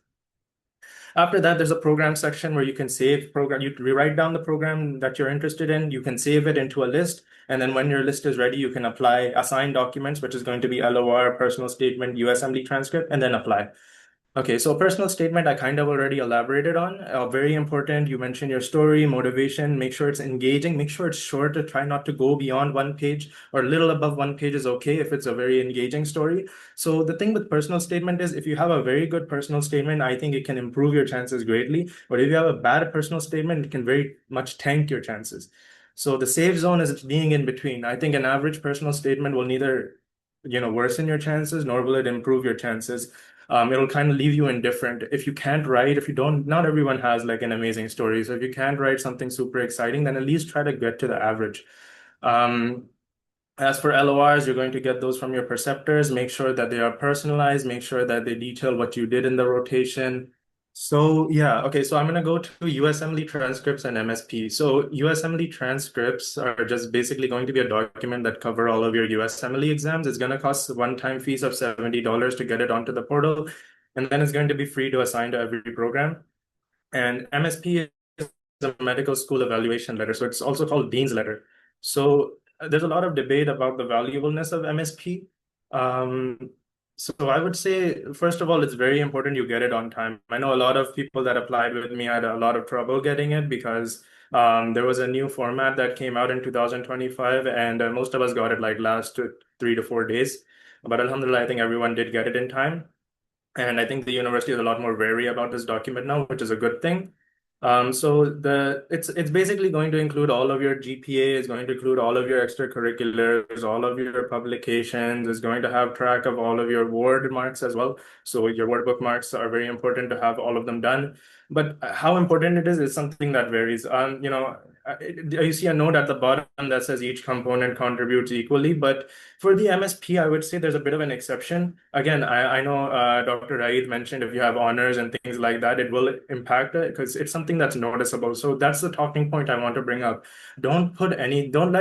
After that, there's a program section where you can save program. You rewrite down the program that you're interested in. You can save it into a list. And then when your list is ready, you can assign documents, which is going to be LOR, personal statement, USMLE transcript, and then apply. Okay, so personal statement, I kind of already elaborated on. Very important. You mentioned your story, motivation, make sure it's engaging, make sure it's short to try not to go beyond 1 page or a little above 1 page is okay if it's a very engaging story. So the thing with personal statement is if you have a very good personal statement, I think it can improve your chances greatly. But if you have a bad personal statement, it can very much tank your chances. So the safe zone is being in between. I think an average personal statement will neither worsen your chances, nor will it improve your chances. It'll kind of leave you indifferent. If you can't write, not everyone has like an amazing story. So if you can't write something super exciting, then at least try to get to the average. As for LORs, you're going to get those from your preceptors. Make sure that they are personalized. Make sure that they detail what you did in the rotation. So yeah, okay, so I'm going to go to USMLE transcripts and MSP. So USMLE transcripts are just basically going to be a document that cover all of your USMLE exams. It's going to cost a one-time fees of $70 to get it onto the portal, and then it's going to be free to assign to every program. And MSP is a medical school evaluation letter, so it's also called Dean's letter. So there's a lot of debate about the valuableness of MSP. So I would say, first of all, it's very important you get it on time. I know a lot of people that applied with me had a lot of trouble getting it because there was a new format that came out in 2025, and most of us got it like last 3 to 4 days. But Alhamdulillah, I think everyone did get it in time. And I think the university is a lot more wary about this document now, which is a good thing. It's basically going to include all of your GPA, it's going to include all of your extracurriculars, all of your publications, it's going to have track of all of your word marks as well. So your word book marks are very important to have all of them done. But how important it is something that varies. You see a note at the bottom that says each component contributes equally, but for the MSP, I would say there's a bit of an exception. Again, I know Dr. Raeed mentioned if you have honors and things like that, it will impact it because it's something that's noticeable. So that's the talking point I want to bring up. Don't let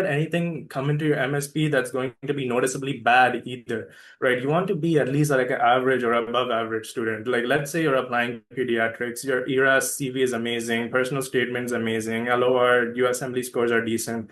anything come into your MSP that's going to be noticeably bad either, right? You want to be at least like an average or above average student. Like let's say you're applying pediatrics, your ERAS CV is amazing, personal statement's amazing, LOR, USMLE scores are decent.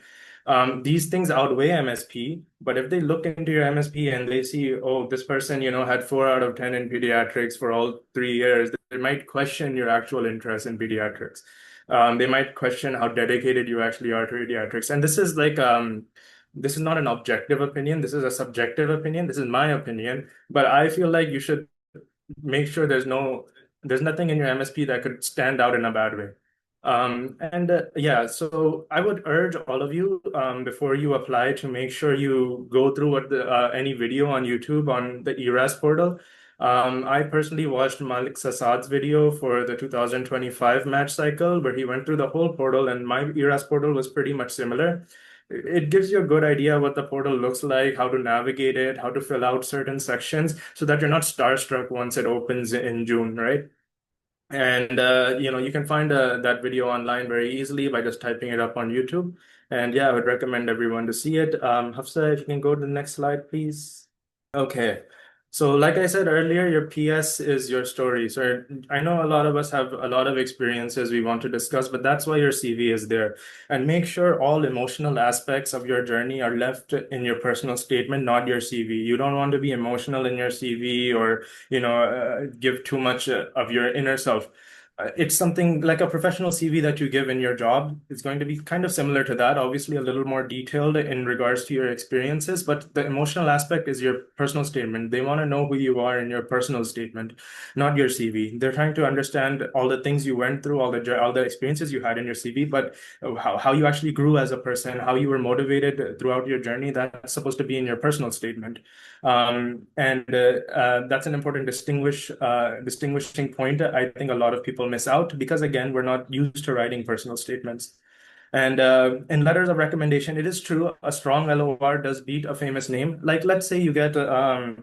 These things outweigh MSP, but if they look into your MSP and they see, oh, this person, had 4 out of 10 in pediatrics for all 3 years, they might question your actual interest in pediatrics. They might question how dedicated you actually are to pediatrics. And this is not an objective opinion. This is a subjective opinion. This is my opinion, but I feel like you should make sure there's nothing in your MSP that could stand out in a bad way. Yeah, so I would urge all of you before you apply to make sure you go through any video on YouTube on the ERAS portal. I personally watched Malik Sasad's video for the 2025 match cycle where he went through the whole portal, and my ERAS portal was pretty much similar. It gives you a good idea what the portal looks like, how to navigate it, how to fill out certain sections so that you're not starstruck once it opens in June, right? And you can find that video online very easily by just typing it up on YouTube. And yeah, I would recommend everyone to see it. Hafsa, if you can go to the next slide, please. Okay. So like I said earlier, your PS is your story. So I know a lot of us have a lot of experiences we want to discuss, but that's why your CV is there. And make sure all emotional aspects of your journey are left in your personal statement, not your CV. You don't want to be emotional in your CV or, give too much of your inner self. It's something like a professional CV that you give in your job. It's going to be kind of similar to that, obviously a little more detailed in regards to your experiences, but the emotional aspect is your personal statement. They want to know who you are in your personal statement, not your CV. They're trying to understand all the things you went through, all the experiences you had in your CV, but how you actually grew as a person, how you were motivated throughout your journey, that's supposed to be in your personal statement. That's an important distinguishing point. I think a lot of people miss out because, again, we're not used to writing personal statements. And in letters of recommendation, it is true a strong LOR does beat a famous name. Like, let's say you get a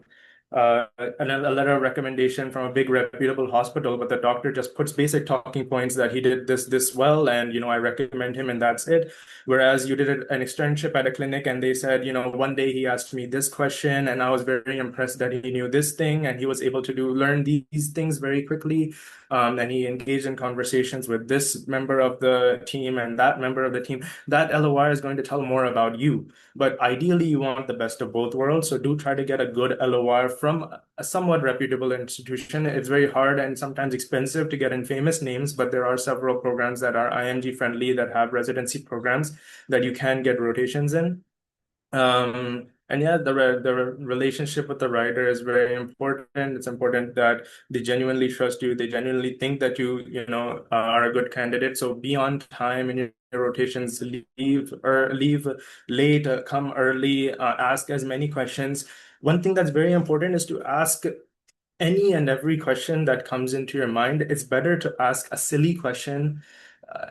letter of recommendation from a big reputable hospital, but the doctor just puts basic talking points that he did this well, and I recommend him, and that's it. Whereas you did an externship at a clinic, and they said, one day he asked me this question, and I was very impressed that he knew this thing, and he was able to learn these things very quickly. And he engaged in conversations with this member of the team and that member of the team. That LOR is going to tell more about you. But ideally, you want the best of both worlds. So do try to get a good LOR from a somewhat reputable institution. It's very hard and sometimes expensive to get in famous names, but there are several programs that are IMG friendly that have residency programs that you can get rotations in. And yeah, the relationship with the writer is very important. It's important that they genuinely trust you. They genuinely think that you are a good candidate. So be on time in your rotations. Leave late. Come early. Ask as many questions. One thing that's very important is to ask any and every question that comes into your mind. It's better to ask a silly question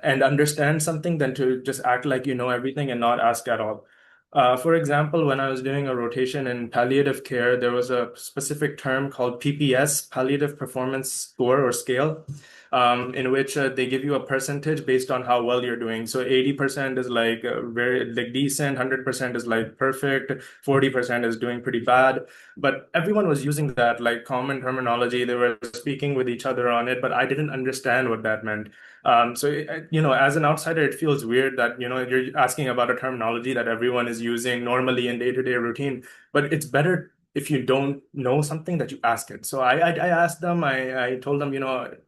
and understand something than to just act like you know everything and not ask at all. For example, when I was doing a rotation in palliative care, there was a specific term called PPS, Palliative Performance Score or Scale, in which they give you a percentage based on how well you're doing. So 80% is like very like decent, 100% is like perfect, 40% is doing pretty bad. But everyone was using that like common terminology. They were speaking with each other on it, but I didn't understand what that meant. As an outsider, it feels weird that, you're asking about a terminology that everyone is using normally in day-to-day routine, but it's better if you don't know something that you ask it. So I asked them, I told them,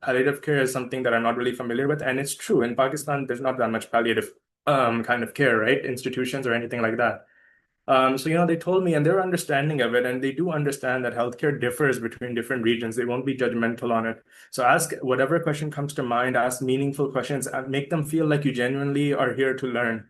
palliative care is something that I'm not really familiar with. And it's true, in Pakistan, there's not that much palliative kind of care, right? Institutions or anything like that. They told me, and they're understanding of it, and they do understand that healthcare differs between different regions. They won't be judgmental on it. So ask whatever question comes to mind, ask meaningful questions, and make them feel like you genuinely are here to learn.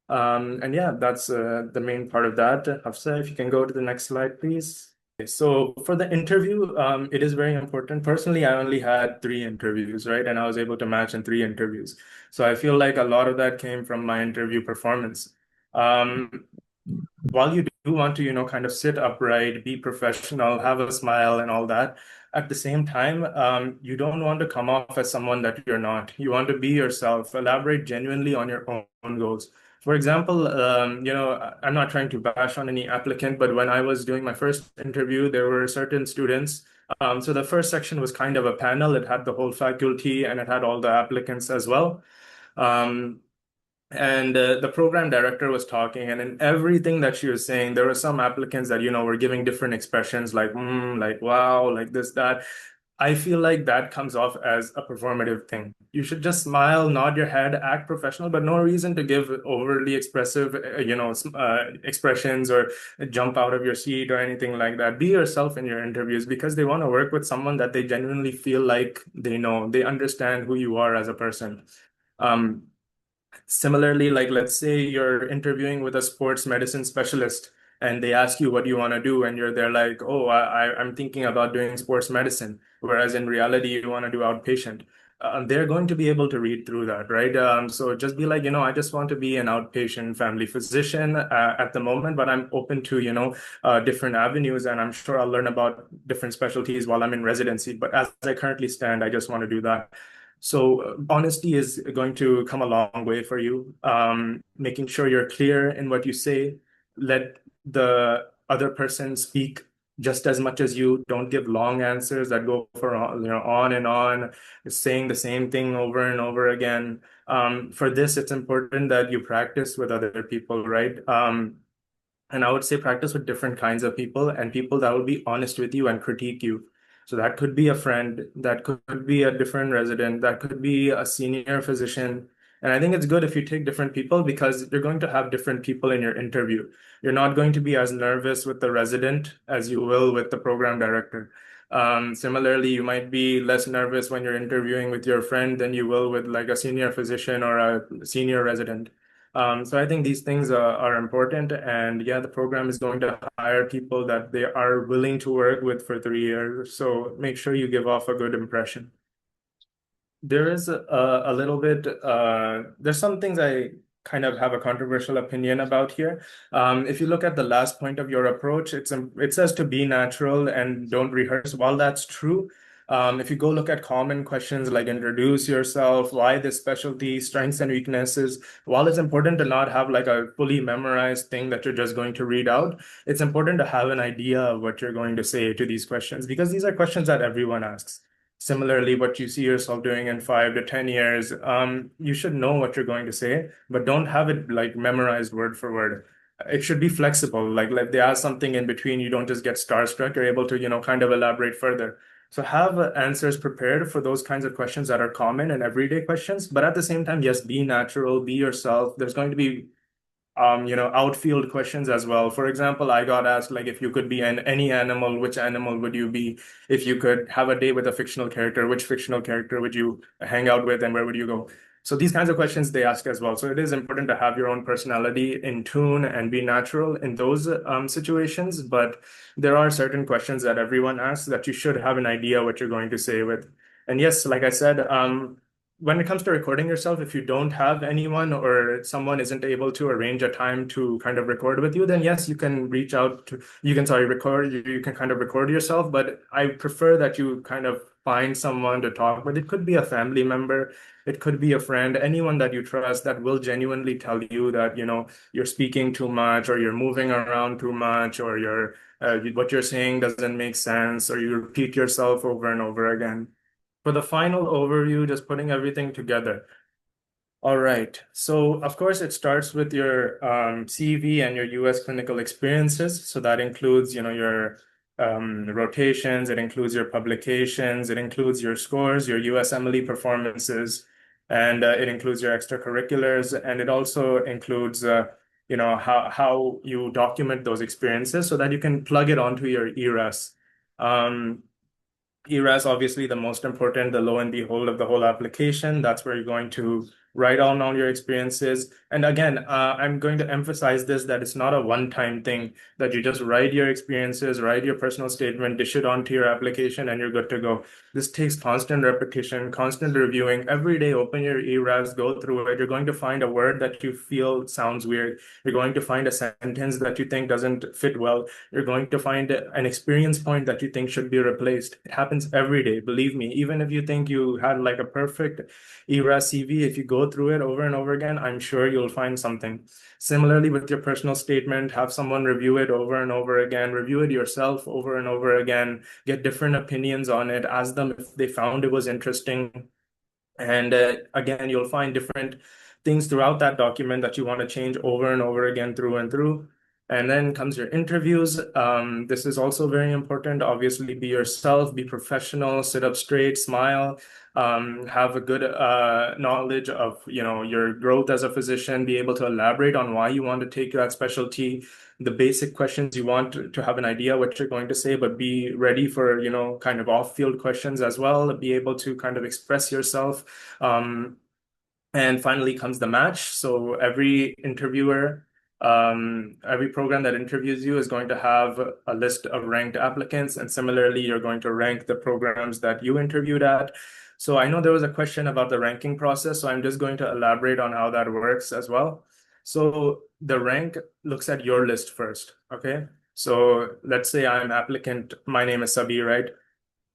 And yeah, that's the main part of that. Hafsa, if you can go to the next slide, please. Okay, so for the interview, it is very important. Personally, I only had 3 interviews, right? And I was able to match in 3 interviews. So I feel like a lot of that came from my interview performance. While you do want to, kind of sit upright, be professional, have a smile and all that, at the same time, you don't want to come off as someone that you're not. You want to be yourself, elaborate genuinely on your own goals. For example, I'm not trying to bash on any applicant, but when I was doing my first interview, there were certain students. So the first section was kind of a panel. It had the whole faculty and it had all the applicants as well. And the program director was talking, and in everything that she was saying, there were some applicants that, were giving different expressions like, like, wow, like this, that. I feel like that comes off as a performative thing. You should just smile, nod your head, act professional, but no reason to give overly expressive, expressions or jump out of your seat or anything like that. Be yourself in your interviews because they want to work with someone that they genuinely feel like they know, they understand who you are as a person. Similarly, like let's say you're interviewing with a sports medicine specialist and they ask you what do you want to do, and you're there like, oh, I'm thinking about doing sports medicine, whereas in reality you want to do outpatient. They're going to be able to read through that, right? So just be like, I just want to be an outpatient family physician at the moment, but I'm open to, different avenues, and I'm sure I'll learn about different specialties while I'm in residency. But as I currently stand, I just want to do that. So honesty is going to come a long way for you. Making sure you're clear in what you say. Let the other person speak just as much as you. Don't give long answers that go for on and on, saying the same thing over and over again. For this, it's important that you practice with other people, right? And I would say practice with different kinds of people and people that will be honest with you and critique you. So that could be a friend, that could be a different resident, that could be a senior physician. And I think it's good if you take different people because you're going to have different people in your interview. You're not going to be as nervous with the resident as you will with the program director. Similarly, you might be less nervous when you're interviewing with your friend than you will with like a senior physician or a senior resident. So I think these things are important, and yeah, the program is going to hire people that they are willing to work with for 3 years. So make sure you give off a good impression. There is a little bit, there's some things I kind of have a controversial opinion about here. If you look at the last point of your approach, it says to be natural and don't rehearse. While that's true, if you go look at common questions like introduce yourself, why this specialty, strengths and weaknesses, while it's important to not have like a fully memorized thing that you're just going to read out, it's important to have an idea of what you're going to say to these questions because these are questions that everyone asks. Similarly, what you see yourself doing in 5 to 10 years, you should know what you're going to say, but don't have it like memorized word for word. It should be flexible. Like they ask something in between, you don't just get starstruck. You're able to, kind of elaborate further. So have answers prepared for those kinds of questions that are common and everyday questions. But at the same time, yes, be natural, be yourself. There's going to be outfield questions as well. For example, I got asked like if you could be any animal, which animal would you be? If you could have a day with a fictional character, which fictional character would you hang out with and where would you go? So these kinds of questions they ask as well. So it is important to have your own personality in tune and be natural in those situations. But there are certain questions that everyone asks that you should have an idea what you're going to say with. And yes, like I said, when it comes to recording yourself, if you don't have anyone or someone isn't able to arrange a time to kind of record with you, then yes, you can reach out to, record, you can kind of record yourself, but I prefer that you kind of find someone to talk with. It could be a family member, it could be a friend, anyone that you trust that will genuinely tell you that, you're speaking too much or you're moving around too much or what you're saying doesn't make sense or you repeat yourself over and over again. For the final overview, just putting everything together. All right. So, of course, it starts with your CV and your US clinical experiences. So that includes, your rotations, it includes your publications, it includes your scores, your USMLE performances, and it includes your extracurriculars, and it also includes, how you document those experiences so that you can plug it onto your ERAS. ERAS, obviously the most important, the low and behold of the whole application. That's where you're going to write on all your experiences. And again, I'm going to emphasize this, that it's not a one-time thing, that you just write your experiences, write your personal statement, dish it onto your application, and you're good to go. This takes constant repetition, constant reviewing. Every day, open your ERAS, go through it. You're going to find a word that you feel sounds weird. You're going to find a sentence that you think doesn't fit well. You're going to find an experience point that you think should be replaced. It happens every day, believe me. Even if you think you had like a perfect ERAS CV, if you go through it over and over again, I'm sure you'll find something. Similarly, with your personal statement, have someone review it over and over again, review it yourself over and over again, get different opinions on it, ask them if they found it was interesting. And again, you'll find different things throughout that document that you want to change over and over again through and through. And then comes your interviews. This is also very important. Obviously, be yourself, be professional, sit up straight, smile, have a good knowledge of your growth as a physician, be able to elaborate on why you want to take that specialty, the basic questions you want to have an idea what you're going to say, but be ready for kind of off-field questions as well, be able to kind of express yourself. And finally comes the match. So every interviewer, every program that interviews you is going to have a list of ranked applicants. And similarly, you're going to rank the programs that you interviewed at. So I know there was a question about the ranking process, so I'm just going to elaborate on how that works as well. So the rank looks at your list first, okay? So let's say I'm applicant, my name is Sabeeh, right?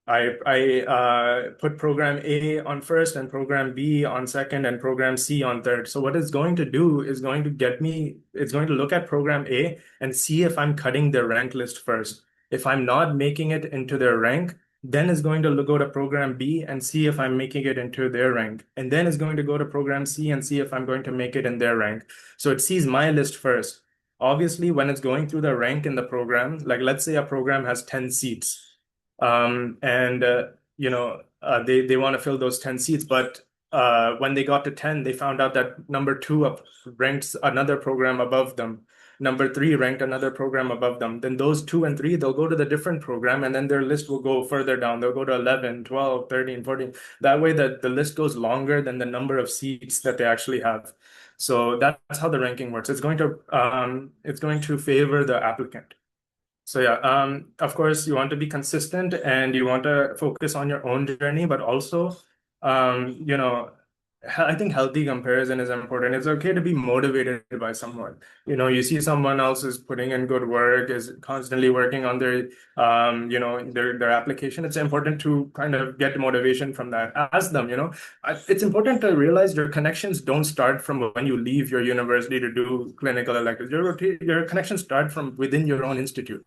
I put program A on first and program B on second and program C on third. So what it's going to do is going to it's going to look at program A and see if I'm cutting their rank list first. If I'm not making it into their rank, then it's going to go to program B and see if I'm making it into their rank. And then it's going to go to program C and see if I'm going to make it in their rank. So it sees my list first. Obviously, when it's going through the rank in the program, like let's say a program has 10 seats. And they want to fill those 10 seats, but when they got to 10, they found out that number 2 ranked another program above them. Number 3 ranked another program above them. Then those 2 and 3, they'll go to the different program, and then their list will go further down. They'll go to 11, 12, 13, 14. That way the list goes longer than the number of seats that they actually have. So that's how the ranking works. It's going to favor the applicant. So yeah, of course, you want to be consistent and you want to focus on your own journey, but also, I think healthy comparison is important. It's okay to be motivated by someone. You see someone else is putting in good work, is constantly working on their application. It's important to kind of get motivation from that. Ask them, it's important to realize your connections don't start from when you leave your university to do clinical electives. Your connections start from within your own institute.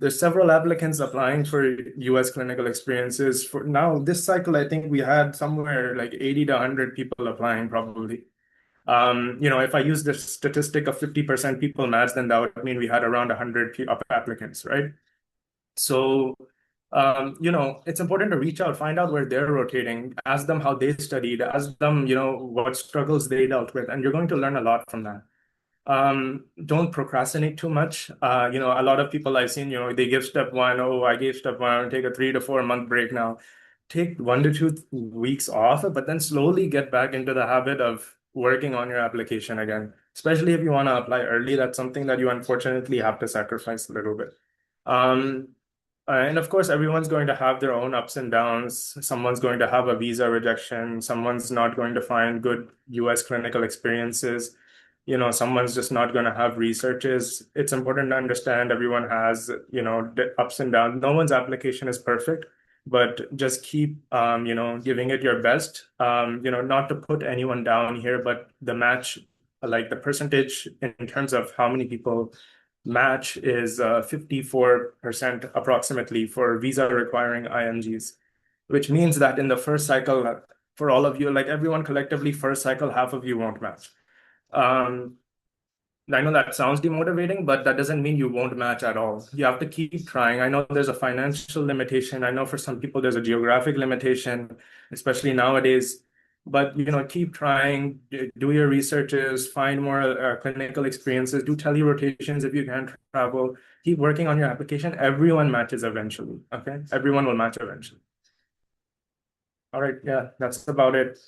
There's several applicants applying for US clinical experiences. For now, this cycle, I think we had somewhere like 80 to 100 people applying probably. If I use the statistic of 50% people match, then that would mean we had around 100 applicants, right? So, it's important to reach out, find out where they're rotating, ask them how they studied, ask them, what struggles they dealt with, and you're going to learn a lot from that. Don't procrastinate too much. A lot of people I've seen, they give step 1. Oh, I gave step 1, take a 3 to 4 month break now. Take 1 to 2 weeks off, but then slowly get back into the habit of working on your application again. Especially if you want to apply early, that's something that you unfortunately have to sacrifice a little bit. And of course, everyone's going to have their own ups and downs. Someone's going to have a visa rejection. Someone's not going to find good US clinical experiences. Someone's just not going to have researches. It's important to understand everyone has, ups and downs. No one's application is perfect, but just keep, giving it your best. Not to put anyone down here, but the match, like the percentage in terms of how many people match is 54% approximately for visa requiring IMGs, which means that in the first cycle, for all of you, like everyone collectively, first cycle, half of you won't match. I know that sounds demotivating, but that doesn't mean you won't match at all. You have to keep trying. I know there's a financial limitation. I know for some people there's a geographic limitation, especially nowadays. But keep trying, do your researches, find more clinical experiences, do telerotations if you can travel. Keep working on your application. Everyone matches eventually. Okay, everyone will match eventually. All right, yeah, that's about it.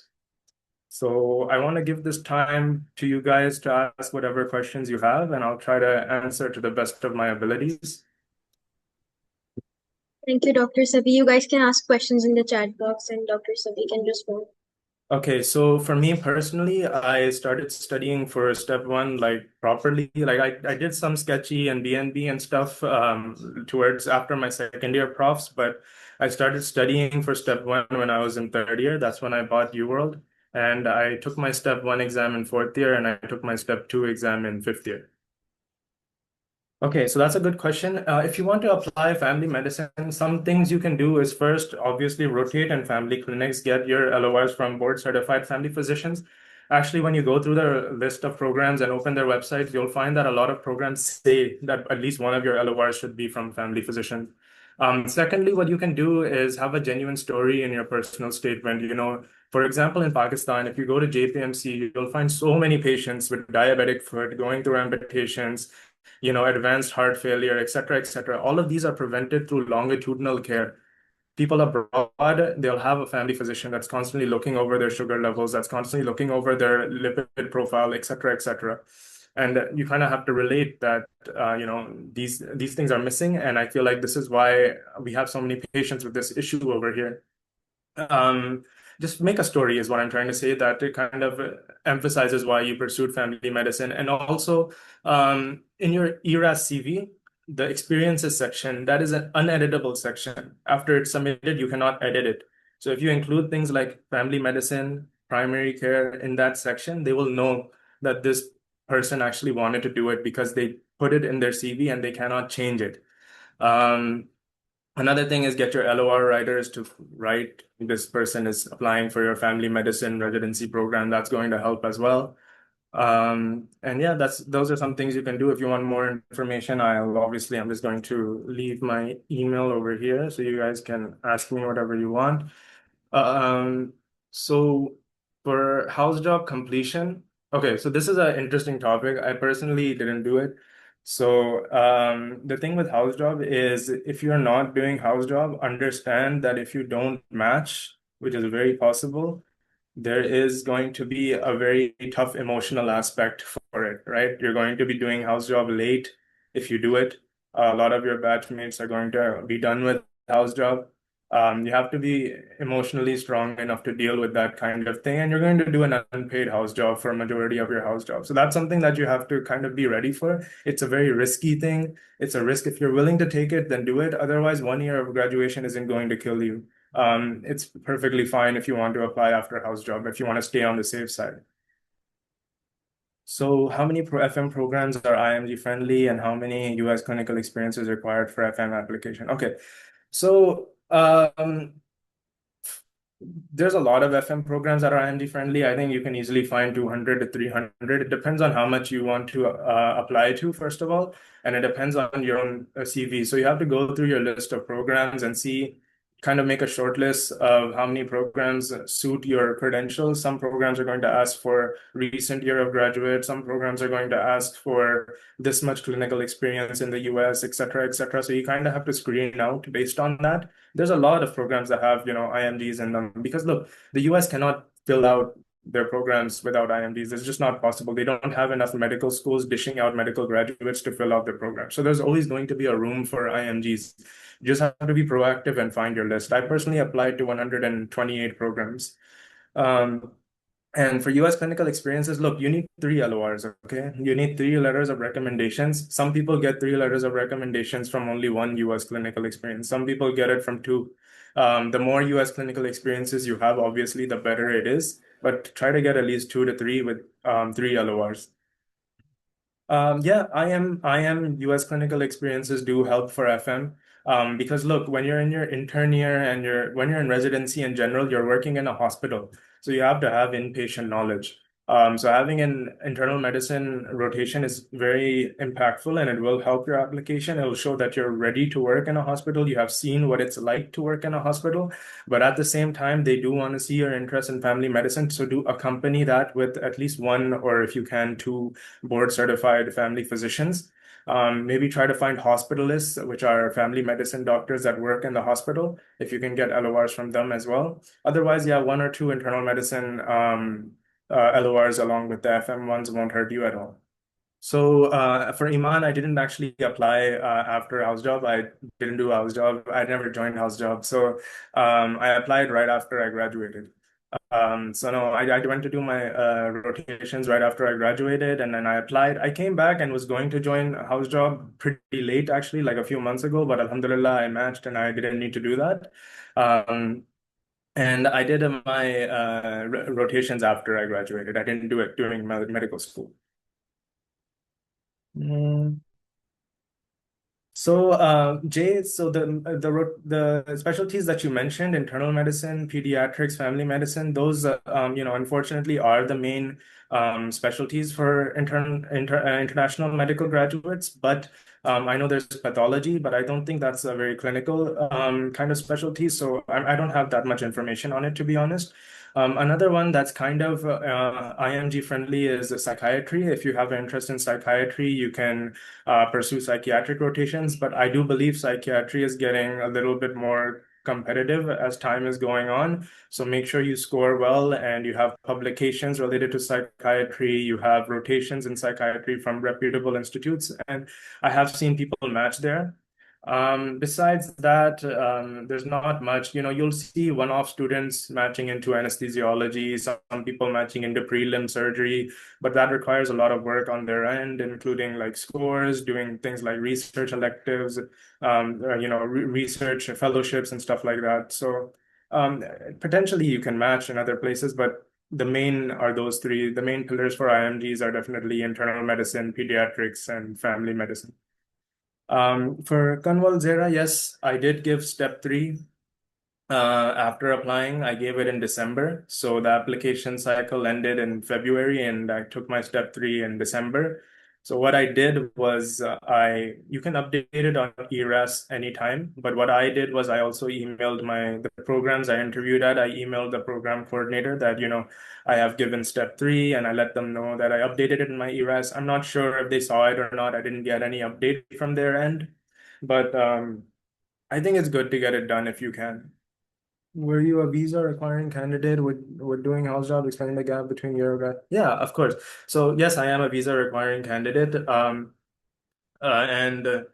So I want to give this time to you guys to ask whatever questions you have, and I'll try to answer to the best of my abilities. Thank you, Dr. Sabeeh. You guys can ask questions in the chat box and Dr. Sabeeh can respond. Okay, so for me personally, I started studying for step one like properly. Like I did some sketchy and BNB and stuff towards after my second year profs, but I started studying for step one when I was in third year. That's when I bought UWorld. And I took my step one exam in fourth year and I took my step two exam in fifth year. Okay, so that's a good question. If you want to apply family medicine, some things you can do is first, obviously, rotate in family clinics, get your LORs from board certified family physicians. Actually, when you go through the list of programs and open their websites, you'll find that a lot of programs say that at least one of your LORs should be from family physicians. Secondly, what you can do is have a genuine story in your personal statement. For example, in Pakistan, if you go to JPMC, you'll find so many patients with diabetic foot going through amputations, advanced heart failure, et cetera, et cetera. All of these are prevented through longitudinal care. People abroad, they'll have a family physician that's constantly looking over their sugar levels, that's constantly looking over their lipid profile, et cetera, et cetera. And you kind of have to relate that, these things are missing. And I feel like this is why we have so many patients with this issue over here. Just make a story is what I'm trying to say, that it kind of emphasizes why you pursued family medicine. And also in your ERAS CV, the experiences section, that is an uneditable section. After it's submitted, you cannot edit it. So if you include things like family medicine, primary care in that section, they will know that this person actually wanted to do it because they put it in their CV and they cannot change it. Another thing is get your LOR writers to write, this person is applying for your family medicine residency program. That's going to help as well. And yeah, those are some things you can do. If you want more information, I'm just going to leave my email over here so you guys can ask me whatever you want. So for house job completion, okay, so this is an interesting topic. I personally didn't do it. So the thing with house job is if you're not doing house job, understand that if you don't match, which is very possible, there is going to be a very tough emotional aspect for it, right? You're going to be doing house job late if you do it. A lot of your batchmates are going to be done with house job. You have to be emotionally strong enough to deal with that kind of thing, and you're going to do an unpaid house job for a majority of your house job. So that's something that you have to kind of be ready for. It's a very risky thing. It's a risk. If you're willing to take it, then do it. Otherwise, 1 year of graduation isn't going to kill you. It's perfectly fine if you want to apply after a house job, if you want to stay on the safe side. So how many FM programs are IMG friendly and how many US clinical experiences required for FM application? Okay, so there's a lot of FM programs that are IMG friendly. I think you can easily find 200 to 300. It depends on how much you want to apply to, first of all, and it depends on your own CV. So you have to go through your list of programs and see, kind of make a short list of how many programs suit your credentials. Some programs are going to ask for recent year of graduate. Some programs are going to ask for this much clinical experience in the US, et cetera, et cetera. So you kind of have to screen out based on that. There's a lot of programs that have, IMGs in them because look, the US cannot fill out their programs without IMGs. It's just not possible. They don't have enough medical schools dishing out medical graduates to fill out their program. So there's always going to be a room for IMGs. You just have to be proactive and find your list. I personally applied to 128 programs. And for US clinical experiences, look, you need 3 LORs, okay? You need 3 letters of recommendations. Some people get 3 letters of recommendations from only one US clinical experience. Some people get it from 2. The more US clinical experiences you have, obviously, the better it is. But try to get at least 2 to 3 with 3 LORs. Yeah, I am US clinical experiences do help for FM. Because look, when you're in your intern year and when you're in residency in general, you're working in a hospital. So you have to have inpatient knowledge. So having an internal medicine rotation is very impactful and it will help your application. It will show that you're ready to work in a hospital. You have seen what it's like to work in a hospital, but at the same time, they do want to see your interest in family medicine. So do accompany that with at least 1, or if you can, 2 board certified family physicians. Maybe try to find hospitalists, which are family medicine doctors that work in the hospital, if you can get LORs from them as well. Otherwise, yeah, 1 or 2 internal medicine LORs along with the FM ones won't hurt you at all. So for Iman, I didn't actually apply after house job. I didn't do house job. I never joined house job. So I applied right after I graduated. So no, I went to do my rotations right after I graduated, and then I applied. I came back and was going to join a house job pretty late, actually, like a few months ago, but Alhamdulillah, I matched and I didn't need to do that. And I did my rotations after I graduated. I didn't do it during medical school. So, Jay, so the specialties that you mentioned, internal medicine, pediatrics, family medicine, those unfortunately are the main specialties for international medical graduates. But I know there's pathology, but I don't think that's a very clinical kind of specialty. So I don't have that much information on it, to be honest. Another one that's kind of IMG friendly is psychiatry. If you have an interest in psychiatry, you can pursue psychiatric rotations, but I do believe psychiatry is getting a little bit more competitive as time is going on. So make sure you score well and you have publications related to psychiatry. You have rotations in psychiatry from reputable institutes. And I have seen people match there. Besides that, there's not much. You'll see one-off students matching into anesthesiology, some people matching into prelim surgery, but that requires a lot of work on their end, including like scores, doing things like research electives, research fellowships and stuff like that. So potentially you can match in other places, but the main are those 3. The main pillars for IMGs are definitely internal medicine, pediatrics, and family medicine. For Kanwal Zera, yes, I did give step 3. After applying, I gave it in December. So the application cycle ended in February and I took my step 3 in December. So what I did was you can update it on ERAS anytime, but what I did was I also emailed the programs I interviewed at. I emailed the program coordinator that, I have given step 3 and I let them know that I updated it in my ERAS. I'm not sure if they saw it or not. I didn't get any update from their end, but I think it's good to get it done if you can. Were you a visa requiring candidate with doing house job, explaining the gap between your grad? Yeah, of course. So yes, I am a visa requiring candidate. And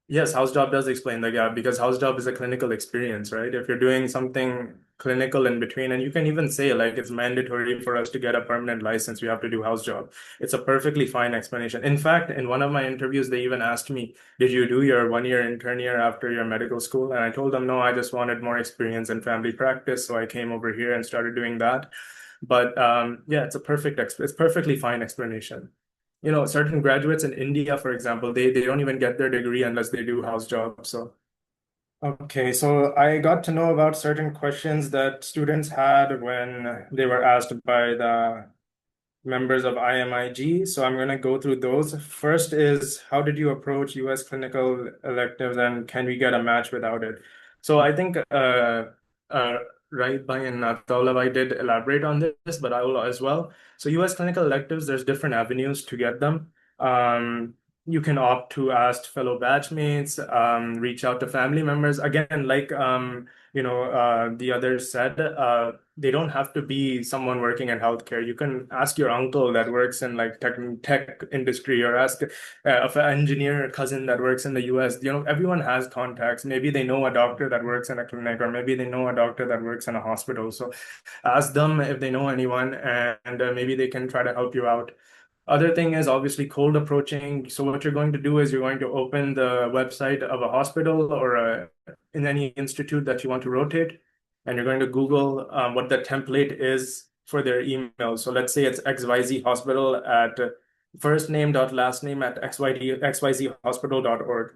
yes, house job does explain the gap because house job is a clinical experience, right? If you're doing something clinical in between, and you can even say like it's mandatory for us to get a permanent license, we have to do house job. It's a perfectly fine explanation. In fact, in one of my interviews, they even asked me, did you do your 1-year intern year after your medical school? And I told them, no, I just wanted more experience in family practice. So I came over here and started doing that. But yeah, it's perfectly fine explanation. Certain graduates in India, for example, they don't even get their degree unless they do house jobs. So, okay, so I got to know about certain questions that students had when they were asked by the members of IMIG. So I'm going to go through those. First is, how did you approach US clinical electives and can we get a match without it? So I think Raeed and Ataullah, I did elaborate on this, but I will as well. So US clinical electives, there's different avenues to get them. You can opt to ask fellow batchmates, reach out to family members. Again, like the others said, they don't have to be someone working in healthcare. You can ask your uncle that works in like tech industry, or ask of an engineer cousin that works in the US. Everyone has contacts. Maybe they know a doctor that works in a clinic, or maybe they know a doctor that works in a hospital. So ask them if they know anyone, and maybe they can try to help you out. Other thing is obviously cold approaching. So what you're going to do is you're going to open the website of a hospital or in any institute that you want to rotate, and you're going to Google what the template is for their email. So let's say it's XYZ Hospital at first name dot last name at xyzhospital.org.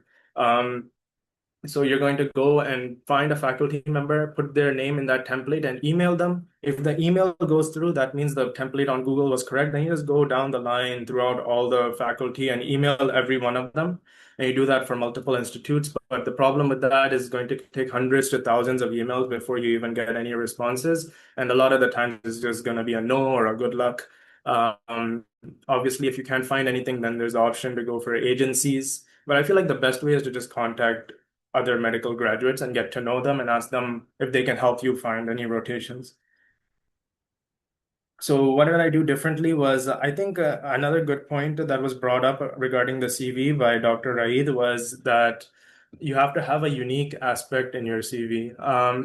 So you're going to go and find a faculty member, put their name in that template and email them. If the email goes through, that means the template on Google was correct. Then you just go down the line throughout all the faculty and email every one of them. And you do that for multiple institutes. But the problem with that is going to take hundreds to thousands of emails before you even get any responses. And a lot of the times it's just going to be a no or a good luck. Obviously, if you can't find anything, then there's the option to go for agencies. But I feel like the best way is to just contact other medical graduates and get to know them and ask them if they can help you find any rotations. So what did I do differently was, I think another good point that was brought up regarding the CV by Dr. Raeed was that you have to have a unique aspect in your CV.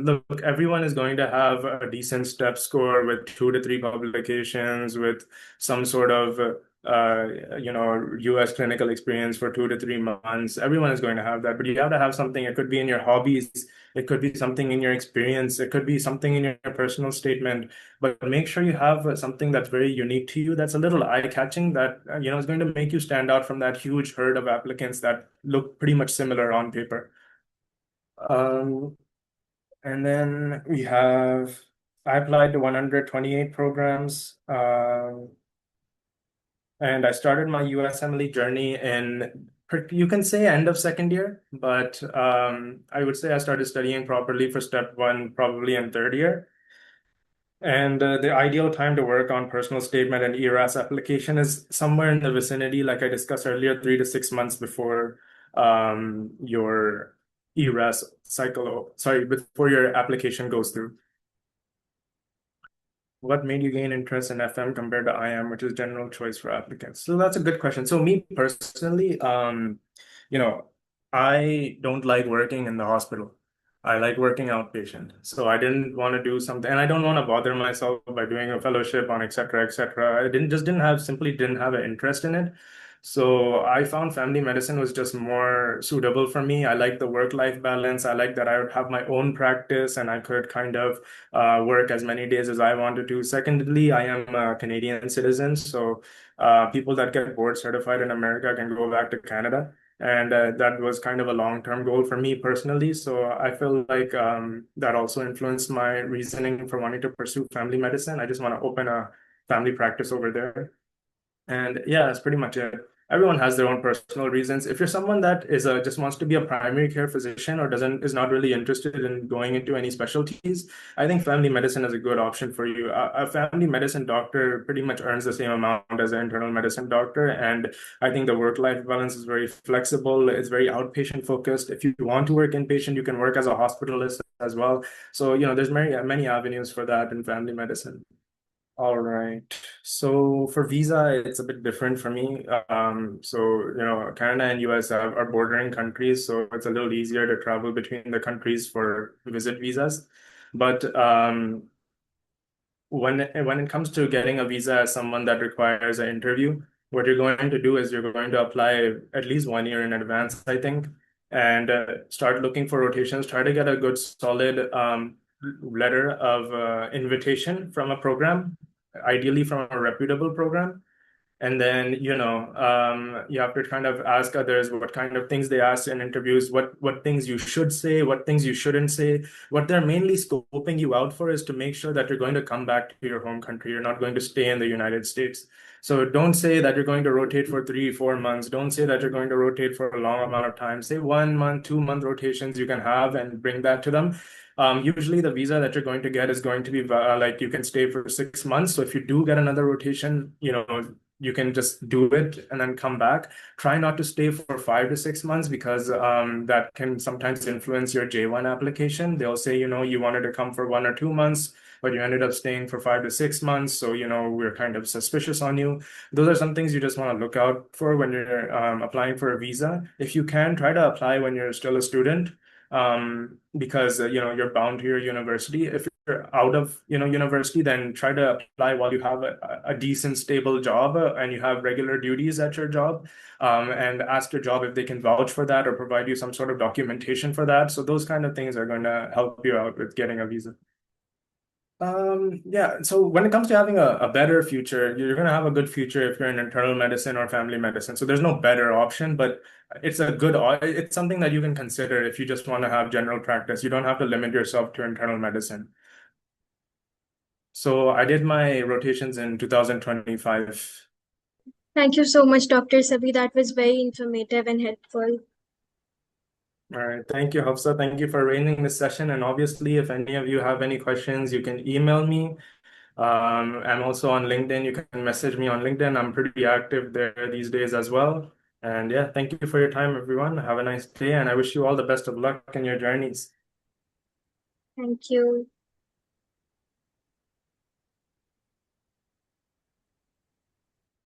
Look, everyone is going to have a decent step score with 2 to 3 publications, with some sort of US clinical experience for 2 to 3 months. Everyone is going to have that, but you have to have something. It could be in your hobbies, it could be something in your experience, it could be something in your personal statement, but make sure you have something that's very unique to you, that's a little eye-catching, that is going to make you stand out from that huge herd of applicants that look pretty much similar on paper. And then I applied to 128 programs. And I started my USMLE journey in, you can say, end of second year, but I would say I started studying properly for step 1 probably in 3rd year. And the ideal time to work on personal statement and ERAS application is somewhere in the vicinity, like I discussed earlier, 3 to 6 months before your ERAS cycle, before your application goes through. What made you gain interest in FM compared to IM, which is general choice for applicants? So that's a good question. So me personally, I don't like working in the hospital. I like working outpatient. So I didn't want to do something, and I don't want to bother myself by doing a fellowship on et cetera, et cetera. I simply didn't have an interest in it. So I found family medicine was just more suitable for me. I like the work-life balance. I like that I would have my own practice and I could kind of work as many days as I wanted to. Secondly, I am a Canadian citizen, so people that get board certified in America can go back to Canada. And that was kind of a long-term goal for me personally. So I feel like that also influenced my reasoning for wanting to pursue family medicine. I just want to open a family practice over there. And yeah, that's pretty much it. Everyone has their own personal reasons. If you're someone that just wants to be a primary care physician or is not really interested in going into any specialties, I think family medicine is a good option for you. A family medicine doctor pretty much earns the same amount as an internal medicine doctor, and I think the work-life balance is very flexible. It's very outpatient focused. If you want to work inpatient, you can work as a hospitalist as well. So there's many avenues for that in family medicine. All right. So for visa, it's a bit different for me. Canada and US are bordering countries, so it's a little easier to travel between the countries for visit visas. But when it comes to getting a visa as someone that requires an interview, what you're going to do is you're going to apply at least 1 year in advance, I think, and start looking for rotations. Try to get a good solid letter of invitation from a program, ideally from a reputable program. And then, you have to kind of ask others what kind of things they ask in interviews, what things you should say, what things you shouldn't say. What they're mainly scoping you out for is to make sure that you're going to come back to your home country. You're not going to stay in the United States. So don't say that you're going to rotate for 3-4 months. Don't say that you're going to rotate for a long amount of time. Say 1 month, 2 month rotations you can have and bring that to them. Usually the visa that you're going to get is going to be like you can stay for 6 months. So if you do get another rotation, you can just do it and then come back. Try not to stay for 5 to 6 months because that can sometimes influence your J1 application. They'll say, you wanted to come for 1 or 2 months, but you ended up staying for 5 to 6 months. So, we're kind of suspicious on you. Those are some things you just want to look out for when you're applying for a visa. If you can, try to apply when you're still a student, because you're bound to your university. If you're out of university, then try to apply while you have a decent stable job, and you have regular duties at your job, and ask your job if they can vouch for that or provide you some sort of documentation for that. So those kind of things are going to help you out with getting a visa. Yeah, so when it comes to having a better future, you're going to have a good future if you're in internal medicine or family medicine. So there's no better option, but it's something that you can consider if you just want to have general practice. You don't have to limit yourself to internal medicine. So I did my rotations in 2025. Thank you so much, Dr. Sabeeh. That was very informative and helpful. All right. Thank you, Hafsa. Thank you for arranging this session. And obviously, if any of you have any questions, you can email me. I'm also on LinkedIn. You can message me on LinkedIn. I'm pretty active there these days as well. And yeah, thank you for your time, everyone. Have a nice day, and I wish you all the best of luck in your journeys. Thank you.